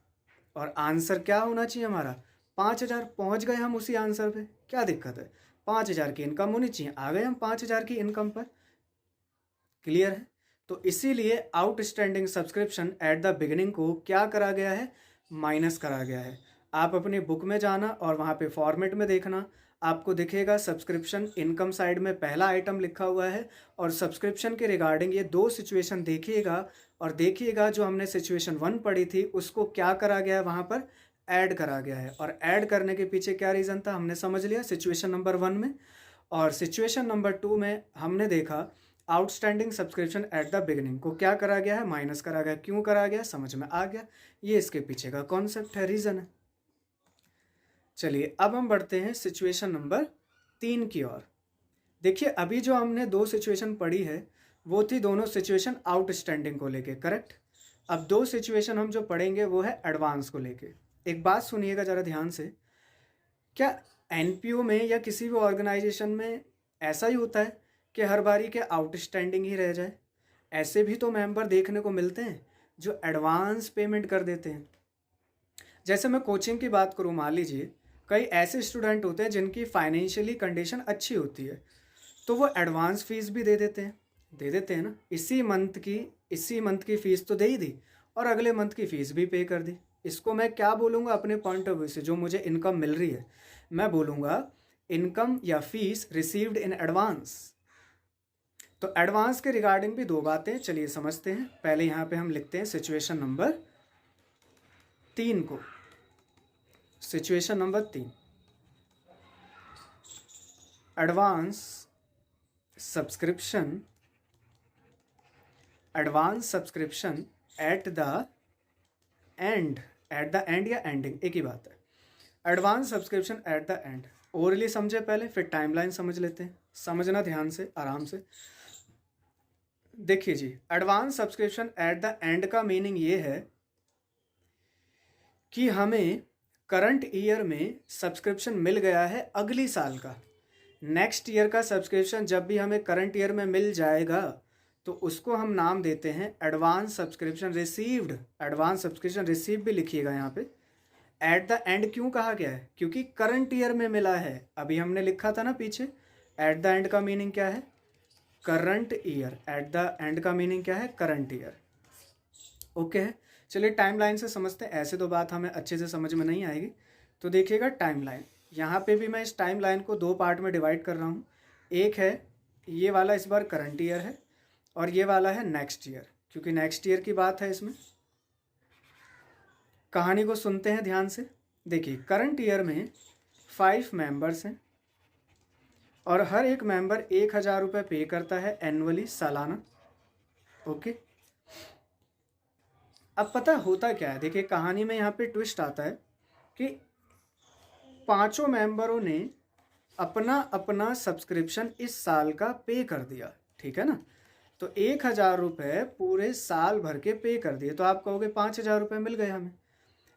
Speaker 1: और आंसर क्या होना चाहिए हमारा 5,000। पहुंच गए हम उसी आंसर पे, क्या दिक्कत है, 5,000 की इनकम होनी चाहिए, आ गए हम 5,000 की इनकम पर। क्लियर है। तो इसीलिए outstanding subscription at the beginning को क्या करा गया है, माइनस करा गया है। आप अपनी बुक में जाना और वहाँ पे फॉर्मेट में देखना, आपको दिखेगा सब्सक्रिप्शन इनकम साइड में पहला आइटम लिखा हुआ है, और सब्सक्रिप्शन के रिगार्डिंग ये दो सिचुएशन देखिएगा, और देखिएगा जो हमने सिचुएशन 1 पढ़ी थी उसको क्या करा गया है, वहाँ पर ऐड करा गया है। और ऐड करने के पीछे क्या रीज़न था हमने समझ लिया सिचुएशन नंबर 1 में, और सिचुएशन नंबर 2 में हमने देखा outstanding subscription at the beginning को क्या करा गया है, माइनस करा गया। क्यों करा गया, समझ में आ गया, ये इसके पीछे का कॉन्सेप्ट है, रीज़न है। चलिए अब हम बढ़ते हैं सिचुएशन नंबर 3 की ओर। देखिए अभी जो हमने दो सिचुएशन पढ़ी है वो थी दोनों सिचुएशन आउटस्टैंडिंग को लेके, करेक्ट। अब दो सिचुएशन हम जो पढ़ेंगे वो है एडवांस को लेके। एक बात सुनिएगा ज़रा ध्यान से, क्या एनपीओ में या किसी भी ऑर्गेनाइजेशन में ऐसा ही होता है कि हर बारी के आउटस्टैंडिंग ही रह जाए? ऐसे भी तो मेंबर देखने को मिलते हैं जो एडवांस पेमेंट कर देते हैं। जैसे मैं कोचिंग की बात करूँ, मान लीजिए कई ऐसे स्टूडेंट होते हैं जिनकी फाइनेंशियली कंडीशन अच्छी होती है, तो वो एडवांस फीस भी दे देते हैं ना। इसी मंथ की फ़ीस तो दे ही दी और अगले मंथ की फ़ीस भी पे कर दी। इसको मैं क्या बोलूँगा अपने पॉइंट ऑफ व्यू से, जो मुझे इनकम मिल रही है मैं बोलूँगा इनकम या फीस रिसीव्ड इन एडवांस। तो एडवांस के रिगार्डिंग भी दो बातें, चलिए समझते हैं। पहले यहाँ पे हम लिखते हैं सिचुएशन नंबर 3 को। Situation number 3, advance subscription at the and या एंडिंग, एक ही बात है। Advance subscription at the and, orally समझे पहले फिर टाइमलाइन समझ लेते हैं। समझना ध्यान से, आराम से। देखिए जी, advance subscription at the end का मीनिंग ये है कि हमें करंट ईयर में सब्सक्रिप्शन मिल गया है अगली साल का। नेक्स्ट ईयर का सब्सक्रिप्शन जब भी हमें करंट ईयर में मिल जाएगा तो उसको हम नाम देते हैं advance subscription received. Advance subscription receive भी लिखिएगा यहाँ पे। एट द एंड क्यों कहा गया है? क्योंकि करंट ईयर में मिला है। अभी हमने लिखा था ना पीछे, एट द एंड का मीनिंग क्या है? Current year. Eight the end का मीनिंग क्या है? Current year. ओके है। चलिए टाइमलाइन से समझते हैं, ऐसे तो बात हमें अच्छे से समझ में नहीं आएगी। तो देखिएगा टाइमलाइन, यहाँ पे भी मैं इस टाइमलाइन को दो पार्ट में डिवाइड कर रहा हूँ। एक है ये वाला, इस बार करंट ईयर है, और ये वाला है नेक्स्ट ईयर, क्योंकि नेक्स्ट ईयर की बात है इसमें। कहानी को सुनते हैं ध्यान से। देखिए करंट ईयर में 5 मेंबर्स हैं और हर एक मेंबर 1000 रुपये पे करता है एनुअली, सालाना। ओके, अब पता होता क्या है? देखिए कहानी में यहाँ पे ट्विस्ट आता है कि पांचों मेंबरों ने अपना अपना सब्सक्रिप्शन इस साल का पे कर दिया, ठीक है ना। तो 1000 रुपये पूरे साल भर के पे कर दिए, तो आप कहोगे 5000 रुपये मिल गए हमें।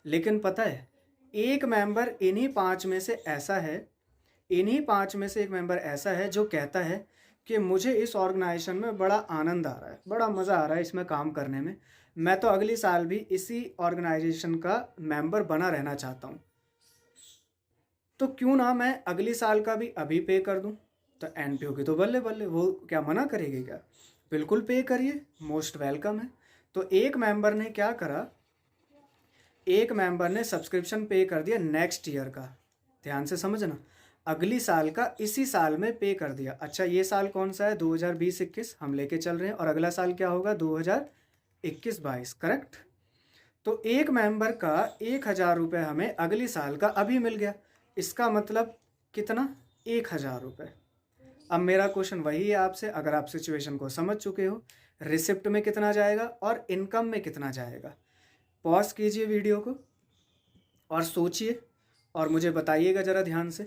Speaker 1: लेकिन पता है एक मेंबर इन्हीं पाँच में से ऐसा है, इन्हीं पाँच में से एक मेंबर ऐसा है जो कहता है कि मुझे इस ऑर्गेनाइजेशन में बड़ा आनंद आ रहा है, बड़ा मज़ा आ रहा है इसमें काम करने में, मैं तो अगली साल भी इसी ऑर्गेनाइजेशन का मेंबर बना रहना चाहता हूँ। तो क्यों ना मैं अगली साल का भी अभी पे कर दूँ। तो एनपीओ की तो बल्ले बल्ले, वो क्या मना करेगी क्या? बिल्कुल पे करिए, मोस्ट वेलकम है। तो एक मेंबर ने क्या करा, एक मेंबर ने सब्सक्रिप्शन पे कर दिया नेक्स्ट ईयर का। ध्यान से समझना, अगली साल का इसी साल में पे कर दिया। अच्छा ये साल कौन सा है? 2020-21 हम लेके चल रहे हैं, और अगला साल क्या होगा? 2021-22, करेक्ट। तो एक मेंबर का 1000 रुपये हमें अगली साल का अभी मिल गया। इसका मतलब कितना? 1000 रुपये। अब मेरा क्वेश्चन वही है आपसे, अगर आप सिचुएशन को समझ चुके हो, रिसिप्ट में कितना जाएगा और इनकम में कितना जाएगा। पॉज कीजिए वीडियो को और सोचिए और मुझे बताइएगा ज़रा ध्यान से।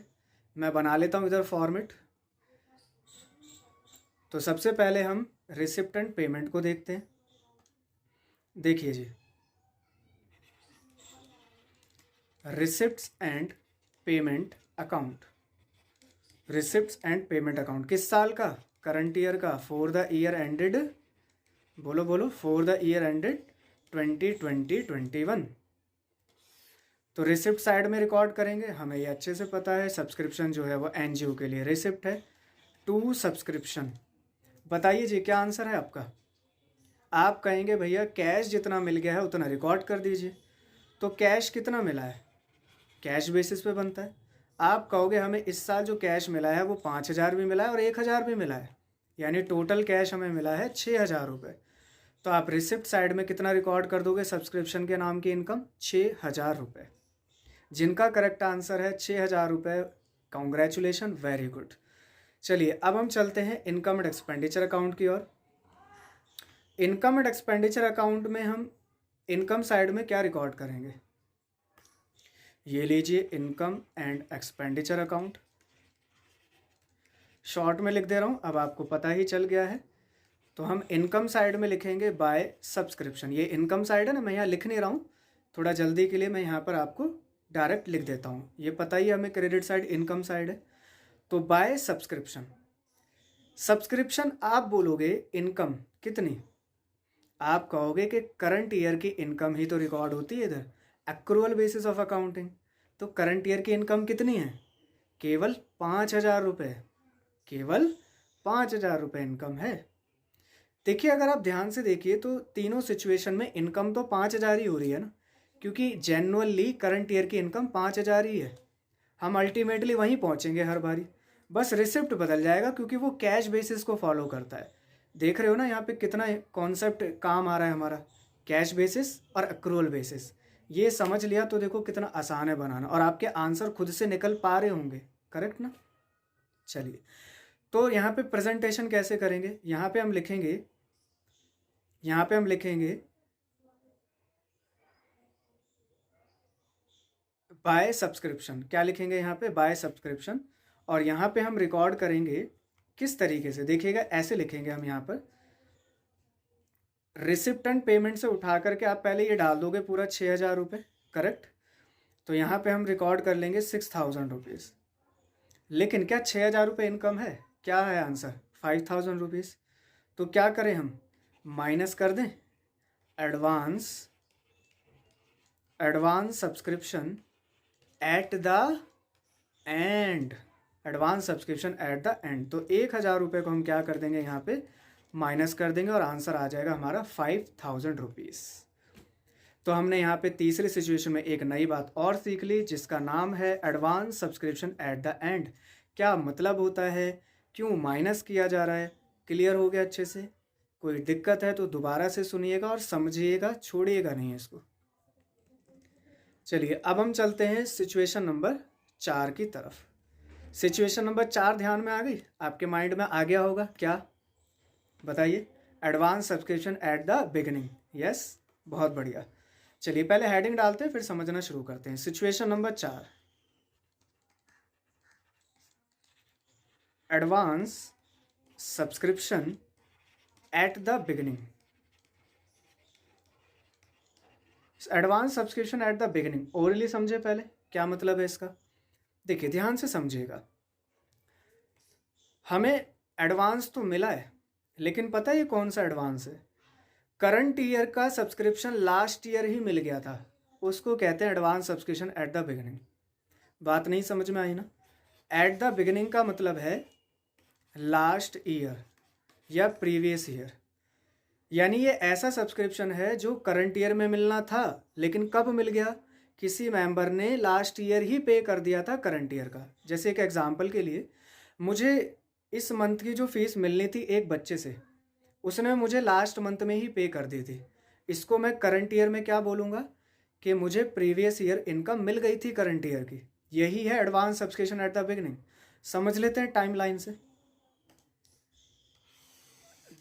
Speaker 1: मैं बना लेता हूँ इधर फॉर्मेट। तो सबसे पहले हम रिसिप्ट एंड पेमेंट को देखते हैं। देखिए जी, receipts and payment account. Receipts and payment account किस साल का? करंट ईयर का, फॉर द ईयर एंडेड, बोलो बोलो, फॉर द ईयर एंडेड 2020-21। तो रिसिप्ट साइड में रिकॉर्ड करेंगे, हमें ये अच्छे से पता है सब्सक्रिप्शन जो है वो एनजीओ के लिए रिसिप्ट है। टू सब्सक्रिप्शन, बताइए जी क्या आंसर है आपका? आप कहेंगे भैया कैश जितना मिल गया है उतना रिकॉर्ड कर दीजिए। तो कैश कितना मिला है? कैश बेसिस पे बनता है। आप कहोगे हमें इस साल जो कैश मिला है वो 5000 भी मिला है और 1000 भी मिला है, यानी टोटल कैश हमें मिला है 6000 रुपये। तो आप रिसिप्ट साइड में कितना रिकॉर्ड कर दोगे? सब्सक्रिप्शन के नाम की इनकम 6000 रुपये। जिनका करेक्ट आंसर है 6000 रुपये, कॉन्ग्रेचुलेशन, वेरी गुड। चलिए अब हम चलते हैं इनकम एंड एक्सपेंडिचर अकाउंट की ओर। इनकम एंड एक्सपेंडिचर अकाउंट में हम इनकम साइड में क्या रिकॉर्ड करेंगे? ये लीजिए income and expenditure account, short में लिख दे रहा हूँ, अब आपको पता ही चल गया है। तो हम इनकम साइड में लिखेंगे बाय सब्सक्रिप्शन। ये इनकम साइड है ना, मैं यहाँ लिख नहीं रहा हूँ, थोड़ा जल्दी के लिए मैं यहाँ पर आपको डायरेक्ट लिख देता हूँ। ये पता ही हमें क्रेडिट साइड इनकम साइड है। तो बाय सब्सक्रिप्शन, सब्सक्रिप्शन आप बोलोगे इनकम कितनी? आप कहोगे कि करंट ईयर की इनकम ही तो रिकॉर्ड होती है इधर, एक्रूअल बेसिस ऑफ अकाउंटिंग। तो करंट ईयर की इनकम कितनी है? केवल 5000 रुपये, केवल 5000 रुपये इनकम है। देखिए अगर आप ध्यान से देखिए तो तीनों सिचुएशन में इनकम तो 5000 ही हो रही है ना, क्योंकि जेन्युइनली करंट ईयर की इनकम 5000 ही है। हम अल्टीमेटली वहीं पहुंचेंगे हर बारी, बस रिसिप्ट बदल जाएगा क्योंकि वो कैश बेसिस को फॉलो करता है। देख रहे हो ना यहाँ पे कितना कॉन्सेप्ट काम आ रहा है हमारा, कैश बेसिस और एक्रूअल बेसिस। ये समझ लिया तो देखो कितना आसान है बनाना, और आपके आंसर खुद से निकल पा रहे होंगे, करेक्ट ना। चलिए तो यहाँ पे प्रेजेंटेशन कैसे करेंगे? यहाँ पे हम लिखेंगे, यहाँ पे हम लिखेंगे बाय सब्सक्रिप्शन। क्या लिखेंगे यहाँ पे? By subscription. और यहाँ पे हम रिकॉर्ड करेंगे किस तरीके से? देखिएगा ऐसे लिखेंगे हम यहाँ पर, रिसिप्ट एंड पेमेंट से उठा करके आप पहले ये डाल दोगे पूरा 6,000 रुपये, करेक्ट। तो यहाँ पे हम रिकॉर्ड कर लेंगे 6,000 रुपीज़। लेकिन क्या 6,000 रुपये इनकम है? क्या है आंसर? 5,000 रुपीज़। तो क्या करें हम? माइनस कर दें advance subscription at the and, advance subscription at the and. तो 1,000 रुपये को हम क्या कर देंगे यहाँ पे? माइनस कर देंगे और आंसर आ जाएगा हमारा 5,000 रुपीज़। तो हमने यहाँ पे तीसरी सिचुएशन में एक नई बात और सीख ली, जिसका नाम है advance subscription at the and. क्या मतलब होता है, क्यों माइनस किया जा रहा है? क्लियर हो गया अच्छे से? कोई दिक्कत है तो दोबारा से सुनिएगा और समझिएगा, छोड़िएगा नहीं इसको। चलिए अब हम चलते हैं सिचुएशन नंबर 4 की तरफ। सिचुएशन नंबर 4 ध्यान में आ गई? आपके माइंड में आ गया होगा? क्या बताइए? Advance subscription at the beginning. Yes, बहुत बढ़िया। चलिए पहले हेडिंग डालते हैं, फिर समझना शुरू करते हैं। Situation number 4, advance subscription at the beginning. Advance subscription at the beginning, orally समझे पहले क्या मतलब है इसका? देखिए ध्यान से समझिएगा। हमें एडवांस तो मिला है, लेकिन पता है ये कौन सा एडवांस है? करंट ईयर का सब्सक्रिप्शन लास्ट ईयर ही मिल गया था, उसको कहते हैं advance subscription at the beginning. बात नहीं समझ में आई ना? एट द बिगिनिंग का मतलब है लास्ट ईयर या प्रीवियस ईयर, यानी ये ऐसा सब्सक्रिप्शन है जो करंट ईयर में मिलना था, लेकिन कब मिल गया? किसी मेंबर ने लास्ट ईयर ही पे कर दिया था करंट ईयर का। जैसे एक एग्जांपल के लिए, मुझे इस मंथ की जो फीस मिलनी थी एक बच्चे से, उसने मुझे लास्ट मंथ में ही पे कर दी थी। इसको मैं करंट ईयर में क्या बोलूँगा? कि मुझे प्रीवियस ईयर इनकम मिल गई थी करंट ईयर की। यही है advance subscription at the beginning. समझ लेते हैं टाइमलाइन से।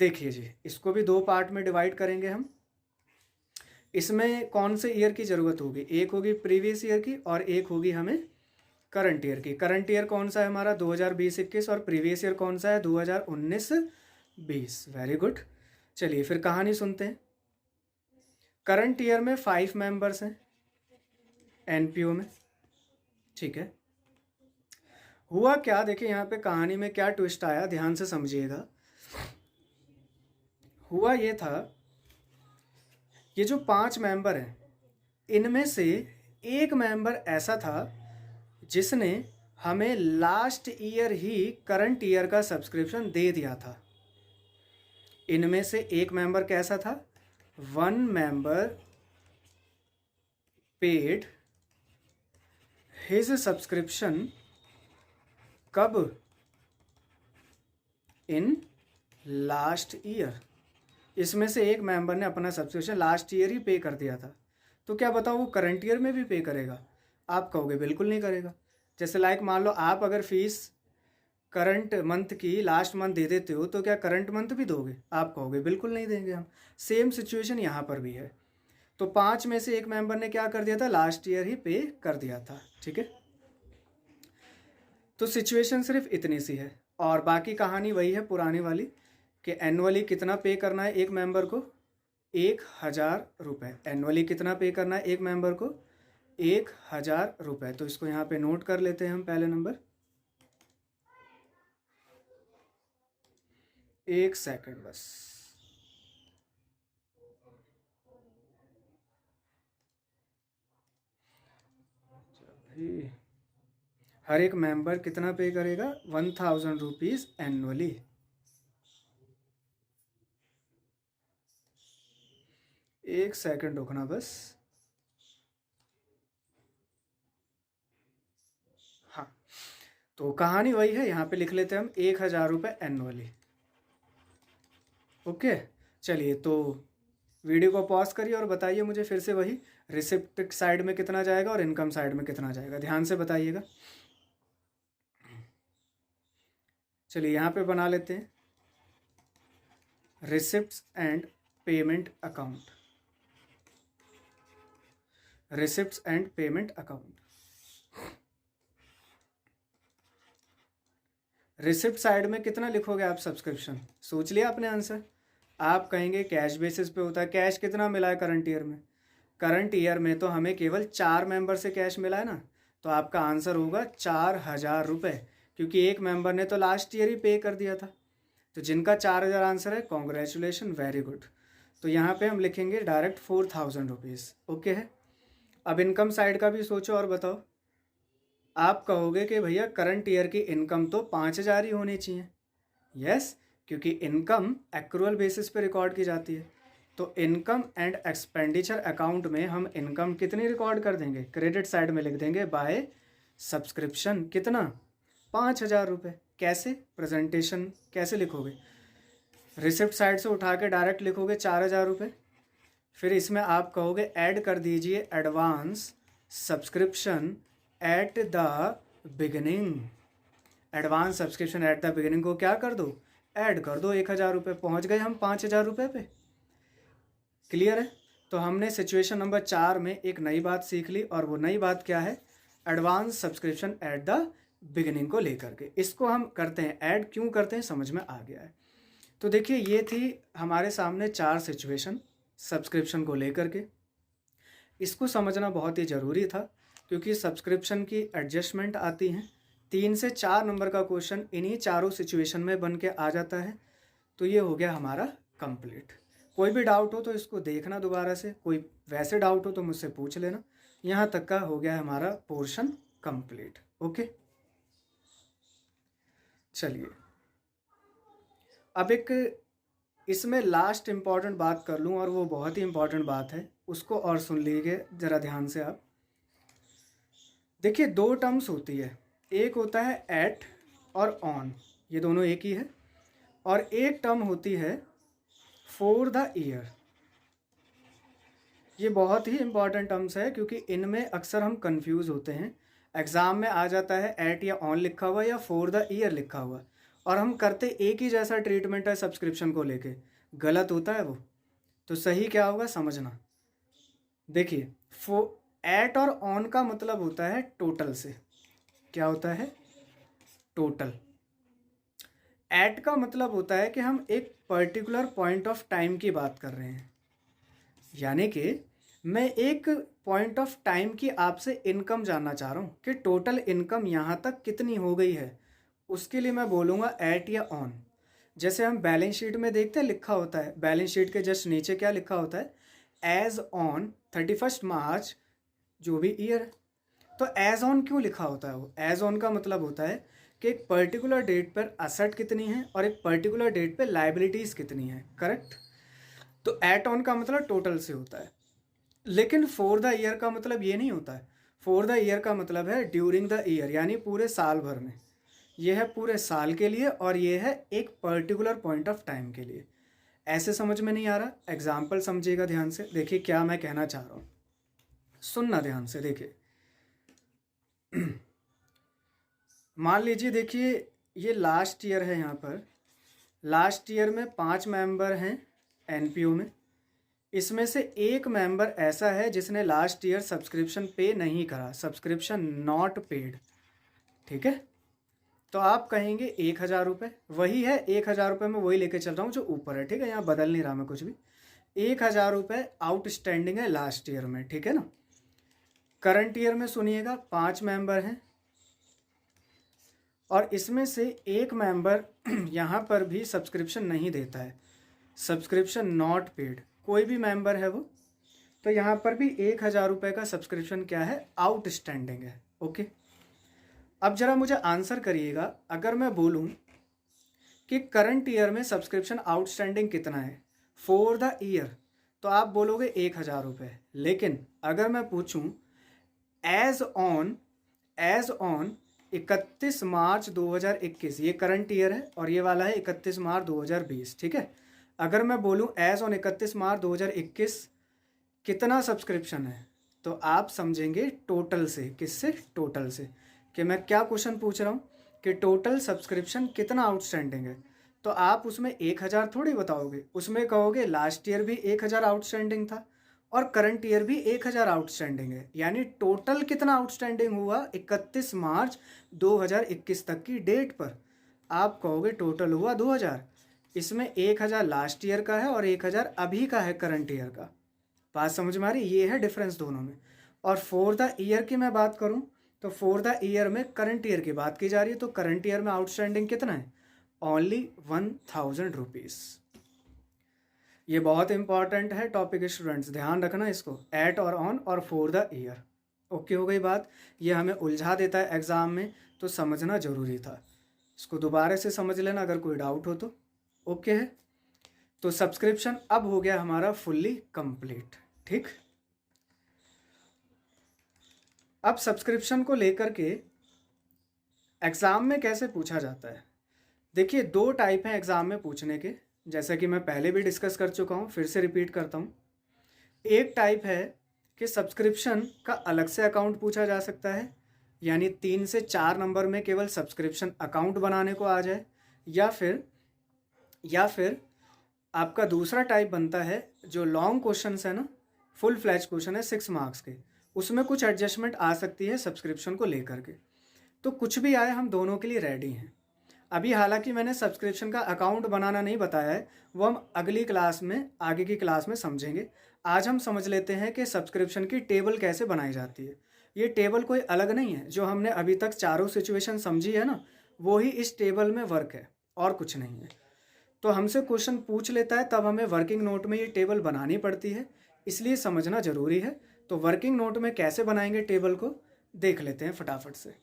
Speaker 1: देखिए जी, इसको भी 2 पार्ट में डिवाइड करेंगे हम। इसमें कौन से ईयर की ज़रूरत होगी? एक होगी प्रीवियस ईयर की और एक होगी हमें करंट ईयर की। करंट ईयर कौन सा है हमारा? 2020-21, और प्रीवियस ईयर कौन सा है? 2019-20। Very good. चलिए फिर कहानी सुनते हैं। करंट ईयर में 5 मेंबर्स हैं एनपीओ में, ठीक है। हुआ क्या, देखिए यहाँ पे कहानी में क्या ट्विस्ट आया, ध्यान से समझिएगा। हुआ ये था, ये जो 5 मेंबर हैं, इनमें से एक मेंबर ऐसा था जिसने हमें लास्ट ईयर ही करंट ईयर का सब्सक्रिप्शन दे दिया था। इनमें से एक मेंबर कैसा था? 1 मेंबर पेड हिज सब्सक्रिप्शन कब? In last year. इसमें से एक मेंबर ने अपना सब्सक्रिप्शन लास्ट ईयर ही पे कर दिया था। तो क्या बताओ वो करंट ईयर में भी पे करेगा? आप कहोगे बिल्कुल नहीं करेगा। जैसे लाइक मान लो आप अगर फीस करंट मंथ की लास्ट मंथ दे देते हो, तो क्या करंट मंथ भी दोगे? आप कहोगे बिल्कुल नहीं देंगे हम। सेम सिचुएशन यहाँ पर भी है। तो 5 में से एक मेंबर ने क्या कर दिया था? लास्ट ईयर ही पे कर दिया था, ठीक है। तो सिचुएशन सिर्फ इतनी सी है, और बाकी कहानी वही है पुरानी वाली, कि एनुअली कितना पे करना है एक मेंबर को? 1,000 रुपये। एनुअली कितना पे करना है एक मेंबर को? 1,000 रुपये। तो इसको यहाँ पे नोट कर लेते हैं हम। पहले नंबर, 1 सेकंड बस। हर एक मेंबर कितना पे करेगा? 1,000 रुपीज़ एनुअली। एक सेकंड रुकना बस। हाँ, तो कहानी वही है, यहाँ पे लिख लेते हैं हम 1,000 रुपये एनुअली। ओके, चलिए तो वीडियो को पॉज करिए और बताइए मुझे फिर से वही, रिसिप्ट साइड में कितना जाएगा और इनकम साइड में कितना जाएगा? ध्यान से बताइएगा। चलिए यहाँ पे बना लेते हैं receipts and payment account. Receipts and payment account. Receipt side में कितना लिखोगे आप? सब्सक्रिप्शन। सोच लिया आपने आंसर? आप कहेंगे कैश बेसिस पे होता है। कैश कितना मिला है करंट ईयर में? करंट ईयर में तो हमें केवल 4 मेंबर से कैश मिला है ना, तो आपका आंसर होगा 4000 रुपये, क्योंकि एक मेंबर ने तो लास्ट ईयर ही पे कर दिया था। तो जिनका 4000 आंसर है, कॉन्ग्रेचुलेशन, वेरी गुड। तो यहाँ पे हम लिखेंगे डायरेक्ट 4000 रुपीज़। ओके है। अब इनकम साइड का भी सोचो और बताओ। आप कहोगे कि भैया करंट ईयर की इनकम तो 5000 ही होनी चाहिए। यस, क्योंकि इनकम एक्रूअल बेसिस पे रिकॉर्ड की जाती है। तो इनकम एंड एक्सपेंडिचर अकाउंट में हम इनकम कितनी रिकॉर्ड कर देंगे? क्रेडिट साइड में लिख देंगे बाय सब्सक्रिप्शन। कितना? 5000 रुपये। कैसे? प्रेजेंटेशन कैसे लिखोगे? रिसिप्ट साइड से उठा के डायरेक्ट लिखोगे 4000 रुपये। फिर इसमें आप कहोगे ऐड कर दीजिए advance subscription at the beginning. Advance subscription at the beginning को क्या कर दो? ऐड कर दो 1000 रुपये। पहुँच गए हम 5000 रुपये पे। क्लियर है? तो हमने सिचुएशन नंबर 4 में एक नई बात सीख ली, और वो नई बात क्या है? Advance subscription at the beginning को लेकर के इसको हम करते हैं ऐड। क्यों करते हैं समझ में आ गया है। तो देखिए ये थी हमारे सामने 4 सिचुएशन सब्सक्रिप्शन को लेकर के। इसको समझना बहुत ही ज़रूरी था, क्योंकि सब्सक्रिप्शन की एडजस्टमेंट आती हैं। 3 से 4 नंबर का क्वेश्चन इन्हीं चारों सिचुएशन में बन के आ जाता है। तो ये हो गया हमारा कंप्लीट। कोई भी डाउट हो तो इसको देखना दोबारा से, कोई वैसे डाउट हो तो मुझसे पूछ लेना। यहाँ तक का हो गया हमारा पोर्शन कंप्लीट। ओके, चलिए अब एक इसमें लास्ट इम्पॉर्टेंट बात कर लूँ, और वो बहुत ही इम्पॉर्टेंट बात है, उसको और सुन लीजिए ज़रा ध्यान से आप। देखिए 2 टर्म्स होती है, एक होता है एट और ऑन, ये दोनों एक ही है। और एक टर्म होती है फॉर द ईयर। ये बहुत ही इंपॉर्टेंट टर्म्स है, क्योंकि इनमें अक्सर हम कंफ्यूज होते हैं। एग्ज़ाम में आ जाता है एट या ऑन लिखा हुआ या फॉर द ईयर लिखा हुआ, और हम करते एक ही जैसा ट्रीटमेंट है सब्सक्रिप्शन को लेके। गलत होता है वो। तो सही क्या होगा समझना। देखिए एट और ऑन का मतलब होता है टोटल से। क्या होता है? टोटल। एट का मतलब होता है कि हम एक पर्टिकुलर पॉइंट ऑफ टाइम की बात कर रहे हैं, यानी कि मैं एक पॉइंट ऑफ टाइम की आपसे इनकम जानना चाह रहा हूँ कि टोटल इनकम यहाँ तक कितनी हो गई है। उसके लिए मैं बोलूँगा एट या ऑन। जैसे हम बैलेंस शीट में देखते हैं लिखा होता है, बैलेंस शीट के जस्ट नीचे क्या लिखा होता है? एज ऑन 31 मार्च जो भी ईयर है। तो एज ऑन क्यों लिखा होता है? वो एज ऑन का मतलब होता है कि एक पर्टिकुलर डेट पर असेट कितनी है और एक पर्टिकुलर डेट पे लाइबिलिटीज़ कितनी है। करेक्ट? तो एट ऑन का मतलब टोटल से होता है। लेकिन फॉर द ईयर का मतलब ये नहीं होता है। फॉर द ईयर का मतलब है ड्यूरिंग द ईयर, यानी पूरे साल भर में। ये है पूरे साल के लिए, और ये है एक पर्टिकुलर पॉइंट ऑफ टाइम के लिए। ऐसे समझ में नहीं आ रहा? एग्जाम्पल समझिएगा ध्यान से। देखिए क्या मैं कहना चाह रहा हूँ, सुनना ध्यान से। देखिए मान लीजिए, देखिए ये लास्ट ईयर है। यहाँ पर लास्ट ईयर में 5 मेंबर हैं एनपीओ में। इसमें से एक मेंबर ऐसा है जिसने लास्ट ईयर सब्सक्रिप्शन पे नहीं करा, सब्सक्रिप्शन नॉट पेड। ठीक है? तो आप कहेंगे 1000 रुपये। वही है 1000 रुपये, में वही लेके चल रहा हूँ जो ऊपर है। ठीक है? यहाँ बदल नहीं रहा मैं कुछ भी। 1000 रुपये आउटस्टैंडिंग है लास्ट ईयर में। ठीक है ना? करंट ईयर में सुनिएगा 5 मेंबर हैं, और इसमें से एक मेंबर यहाँ पर भी सब्सक्रिप्शन नहीं देता है, सब्सक्रिप्शन नॉट पेड। कोई भी मेंबर है वो, तो यहाँ पर भी 1000 रुपये का सब्सक्रिप्शन क्या है? आउटस्टैंडिंग है। ओके, अब जरा मुझे आंसर करिएगा। अगर मैं बोलूँ कि करंट ईयर में सब्सक्रिप्शन आउटस्टैंडिंग कितना है फॉर द ईयर, तो आप बोलोगे 1000 रुपये। लेकिन अगर मैं पूछूँ एज ऑन 31 मार्च 2021, ये करंट ईयर है और ये वाला है 31 मार्च 2020। ठीक है? अगर मैं बोलूँ एज ऑन 31 मार्च 2021 कितना सब्सक्रिप्शन है, तो आप समझेंगे टोटल से। किससे? टोटल से। कि मैं क्या क्वेश्चन पूछ रहा हूँ कि टोटल सब्सक्रिप्शन कितना आउटस्टैंडिंग है। तो आप उसमें 1000 थोड़ी बताओगे, उसमें कहोगे लास्ट ईयर भी 1000 आउटस्टैंडिंग था और करंट ईयर भी 1000 आउटस्टैंडिंग है। यानी टोटल कितना आउटस्टैंडिंग हुआ 31 मार्च 2021 तक की डेट पर। आप कहोगे टोटल हुआ 2000। इसमें 1000 लास्ट ईयर का है और 1000 अभी का है, करंट ईयर का। बात समझ में आ रही? ये है डिफरेंस दोनों में। और फॉर द ईयर की मैं बात करूं तो फॉर द ईयर में करंट ईयर की बात की जा रही है, तो करंट ईयर में आउटस्टैंडिंग कितना है? Only 1000 rupees. ये बहुत इंपॉर्टेंट है टॉपिक स्टूडेंट्स, ध्यान रखना इसको, एट और ऑन और फॉर द ईयर। ओके हो गई बात? ये हमें उलझा देता है एग्ज़ाम में, तो समझना ज़रूरी था। इसको दोबारा से समझ लेना अगर कोई डाउट हो तो। ओके है, तो सब्सक्रिप्शन अब हो गया हमारा फुल्ली कंप्लीट। ठीक, अब सब्सक्रिप्शन को लेकर के एग्ज़ाम में कैसे पूछा जाता है? देखिए, दो टाइप हैं एग्ज़ाम में पूछने के, जैसा कि मैं पहले भी डिस्कस कर चुका हूँ, फिर से रिपीट करता हूँ। एक टाइप है कि सब्सक्रिप्शन का अलग से अकाउंट पूछा जा सकता है, यानी 3 से 4 नंबर में केवल सब्सक्रिप्शन अकाउंट बनाने को आ जाए, या फिर आपका दूसरा टाइप बनता है जो लॉन्ग क्वेश्चन है ना, फुल फ्लैज क्वेश्चन है 6 मार्क्स के, उसमें कुछ एडजस्टमेंट आ सकती है सब्सक्रिप्शन को लेकर के। तो कुछ भी आए, हम दोनों के लिए रेडी हैं। अभी हालांकि मैंने सब्सक्रिप्शन का अकाउंट बनाना नहीं बताया है, वो हम अगली क्लास में, आगे की क्लास में समझेंगे। आज हम समझ लेते हैं कि सब्सक्रिप्शन की टेबल कैसे बनाई जाती है। ये टेबल कोई अलग नहीं है, जो हमने अभी तक चारों सिचुएशन समझी है ना, वो ही इस टेबल में वर्क है, और कुछ नहीं है। तो हमसे क्वेश्चन पूछ लेता है, तब हमें वर्किंग नोट में ये टेबल बनानी पड़ती है, इसलिए समझना ज़रूरी है। तो वर्किंग नोट में कैसे बनाएंगे टेबल को, देख लेते हैं फटाफट से।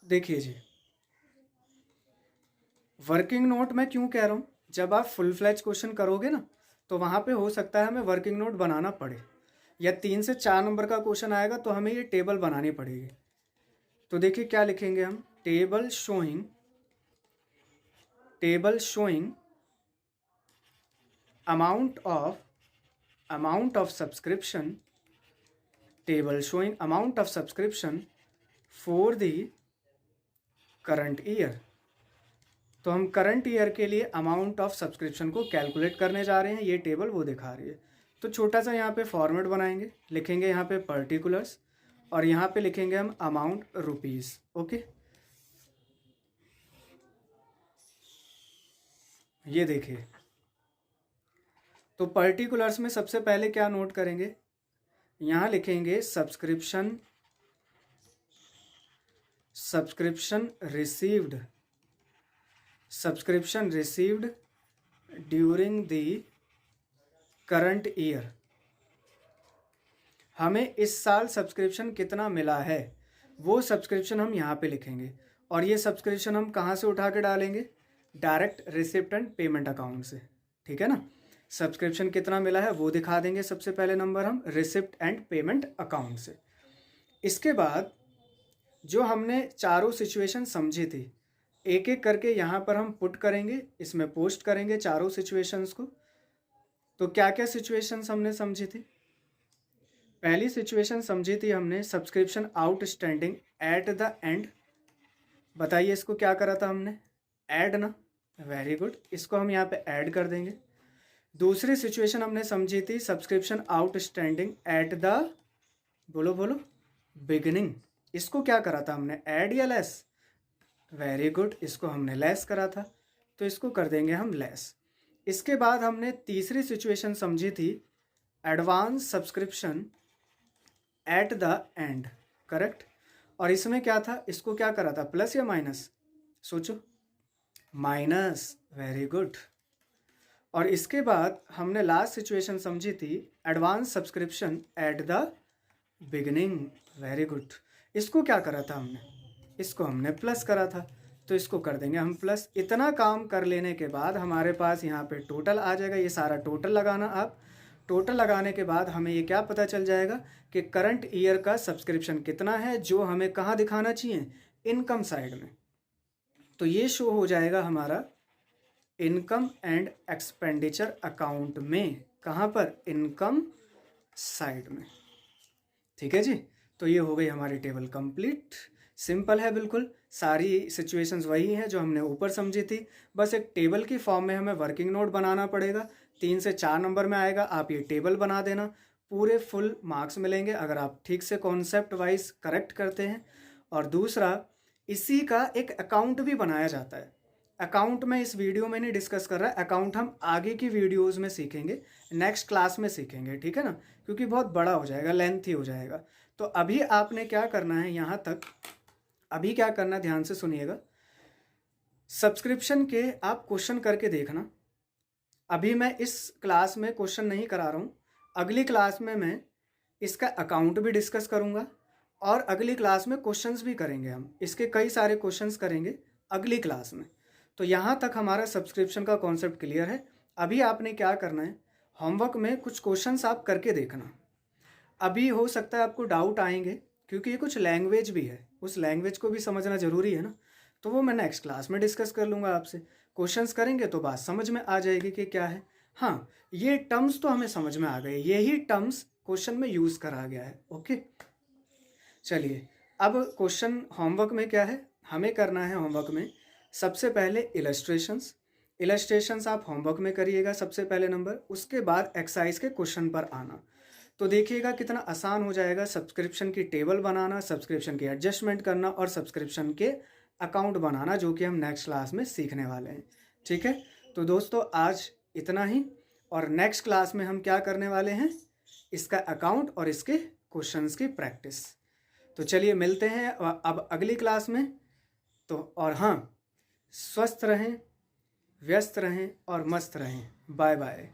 Speaker 1: देखिए जी, वर्किंग नोट मैं क्यों कह रहा हूँ, जब आप फुल फ्लैज क्वेश्चन करोगे ना, तो वहाँ पे हो सकता है हमें वर्किंग नोट बनाना पड़े, या 3 से 4 नंबर का क्वेश्चन आएगा तो हमें ये टेबल बनानी पड़ेगी। तो देखिए क्या लिखेंगे हम, table showing amount of subscription, table showing amount of subscription for the current year. तो हम करंट ईयर के लिए अमाउंट ऑफ सब्सक्रिप्शन को कैलकुलेट करने जा रहे हैं, ये टेबल वो दिखा रही है। तो छोटा सा यहाँ पे फॉर्मेट बनाएंगे, लिखेंगे यहाँ पे पर्टिकुलर्स, और यहाँ पे लिखेंगे हम अमाउंट रुपीज़। ओके, ये देखिए, तो पर्टिकुलर्स में सबसे पहले क्या नोट करेंगे, यहाँ लिखेंगे subscription received during the current year. हमें इस साल सब्सक्रिप्शन कितना मिला है, वो सब्सक्रिप्शन हम यहाँ पे लिखेंगे, और ये सब्सक्रिप्शन हम कहाँ से उठा के डालेंगे, direct receipt and payment account से। ठीक है ना, सब्सक्रिप्शन कितना मिला है वो दिखा देंगे सबसे पहले नंबर हम रिसिप्ट एंड पेमेंट अकाउंट से। इसके बाद जो हमने चारों सिचुएशन समझी थी, एक एक करके यहाँ पर हम पुट करेंगे, इसमें पोस्ट करेंगे चारों सिचुएशंस को। तो क्या क्या सिचुएशंस हमने समझी थी? पहली सिचुएशन समझी थी हमने subscription outstanding at the and. बताइए इसको क्या करा था हमने, ऐड ना, वेरी गुड, इसको हम यहाँ पे ऐड कर देंगे। दूसरी सिचुएशन हमने समझी थी सब्सक्रिप्शन आउटस्टैंडिंग एट द, बोलो बिगिनिंग। इसको क्या करा था हमने, ऐड या लेस, वेरी गुड, इसको हमने लेस करा था, तो इसको कर देंगे हम लेस। इसके बाद हमने तीसरी सिचुएशन समझी थी advance subscription at the and, correct, और इसमें क्या था, इसको क्या करा था, प्लस या माइनस, सोचो, माइनस, वेरी गुड। और इसके बाद हमने लास्ट सिचुएशन समझी थी advance subscription at the beginning, very good. इसको क्या करा था हमने, इसको हमने प्लस करा था, तो इसको कर देंगे हम प्लस। इतना काम कर लेने के बाद हमारे पास यहाँ पे टोटल आ जाएगा, ये सारा टोटल लगाना आप। टोटल लगाने के बाद हमें ये क्या पता चल जाएगा कि करंट ईयर का सब्सक्रिप्शन कितना है, जो हमें कहाँ दिखाना चाहिए, इनकम साइड में। तो ये शो हो जाएगा हमारा इनकम एंड एक्सपेंडिचर अकाउंट में, कहाँ पर, इनकम साइड में। ठीक है जी, तो ये हो गई हमारी टेबल कंप्लीट। सिंपल है बिल्कुल, सारी सिचुएशंस वही हैं जो हमने ऊपर समझी थी, बस एक टेबल की फॉर्म में हमें वर्किंग नोट बनाना पड़ेगा। 3 से 4 नंबर में आएगा, आप ये टेबल बना देना, पूरे फुल मार्क्स मिलेंगे अगर आप ठीक से कॉन्सेप्ट वाइज करेक्ट करते हैं। और दूसरा, इसी का एक अकाउंट भी बनाया जाता है, अकाउंट में इस वीडियो में नहीं डिस्कस कर रहा है, अकाउंट हम आगे की वीडियोज़ में सीखेंगे, नेक्स्ट क्लास में सीखेंगे, ठीक है ना, क्योंकि बहुत बड़ा हो जाएगा, लेंथी हो जाएगा। तो अभी आपने क्या करना है यहाँ तक, अभी क्या करना है ध्यान से सुनिएगा। सब्सक्रिप्शन के आप क्वेश्चन करके देखना। अभी मैं इस क्लास में क्वेश्चन नहीं करा रहा हूँ, अगली क्लास में मैं इसका अकाउंट भी डिस्कस करूँगा और अगली क्लास में क्वेश्चंस भी करेंगे। हम इसके कई सारे क्वेश्चंस करेंगे अगली क्लास में। तो यहाँ तक हमारा सब्सक्रिप्शन का कॉन्सेप्ट क्लियर है। अभी आपने क्या करना है, होमवर्क में कुछ क्वेश्चंस आप करके देखना। अभी हो सकता है आपको डाउट आएंगे क्योंकि ये कुछ लैंग्वेज भी है, उस लैंग्वेज को भी समझना ज़रूरी है ना, तो वो मैं नेक्स्ट क्लास में डिस्कस कर लूँगा आपसे। क्वेश्चंस करेंगे तो बात समझ में आ जाएगी कि क्या है। हाँ, ये टर्म्स तो हमें समझ में आ गए, यही टर्म्स क्वेश्चन में यूज़ करा गया है। ओके, चलिए अब क्वेश्चन होमवर्क में क्या है, हमें करना है होमवर्क में सबसे पहले इलस्ट्रेशंस आप होमवर्क में करिएगा सबसे पहले नंबर, उसके बाद एक्सरसाइज के क्वेश्चन पर आना। तो देखिएगा कितना आसान हो जाएगा सब्सक्रिप्शन की टेबल बनाना, सब्सक्रिप्शन की एडजस्टमेंट करना और सब्सक्रिप्शन के अकाउंट बनाना, जो कि हम नेक्स्ट क्लास में सीखने वाले हैं। ठीक है, तो दोस्तों आज इतना ही, और नेक्स्ट क्लास में हम क्या करने वाले हैं, इसका अकाउंट और इसके क्वेश्चंस की प्रैक्टिस। तो चलिए मिलते हैं अब अगली क्लास में। तो और हाँ, स्वस्थ रहें, व्यस्त रहें और मस्त रहें। Bye bye.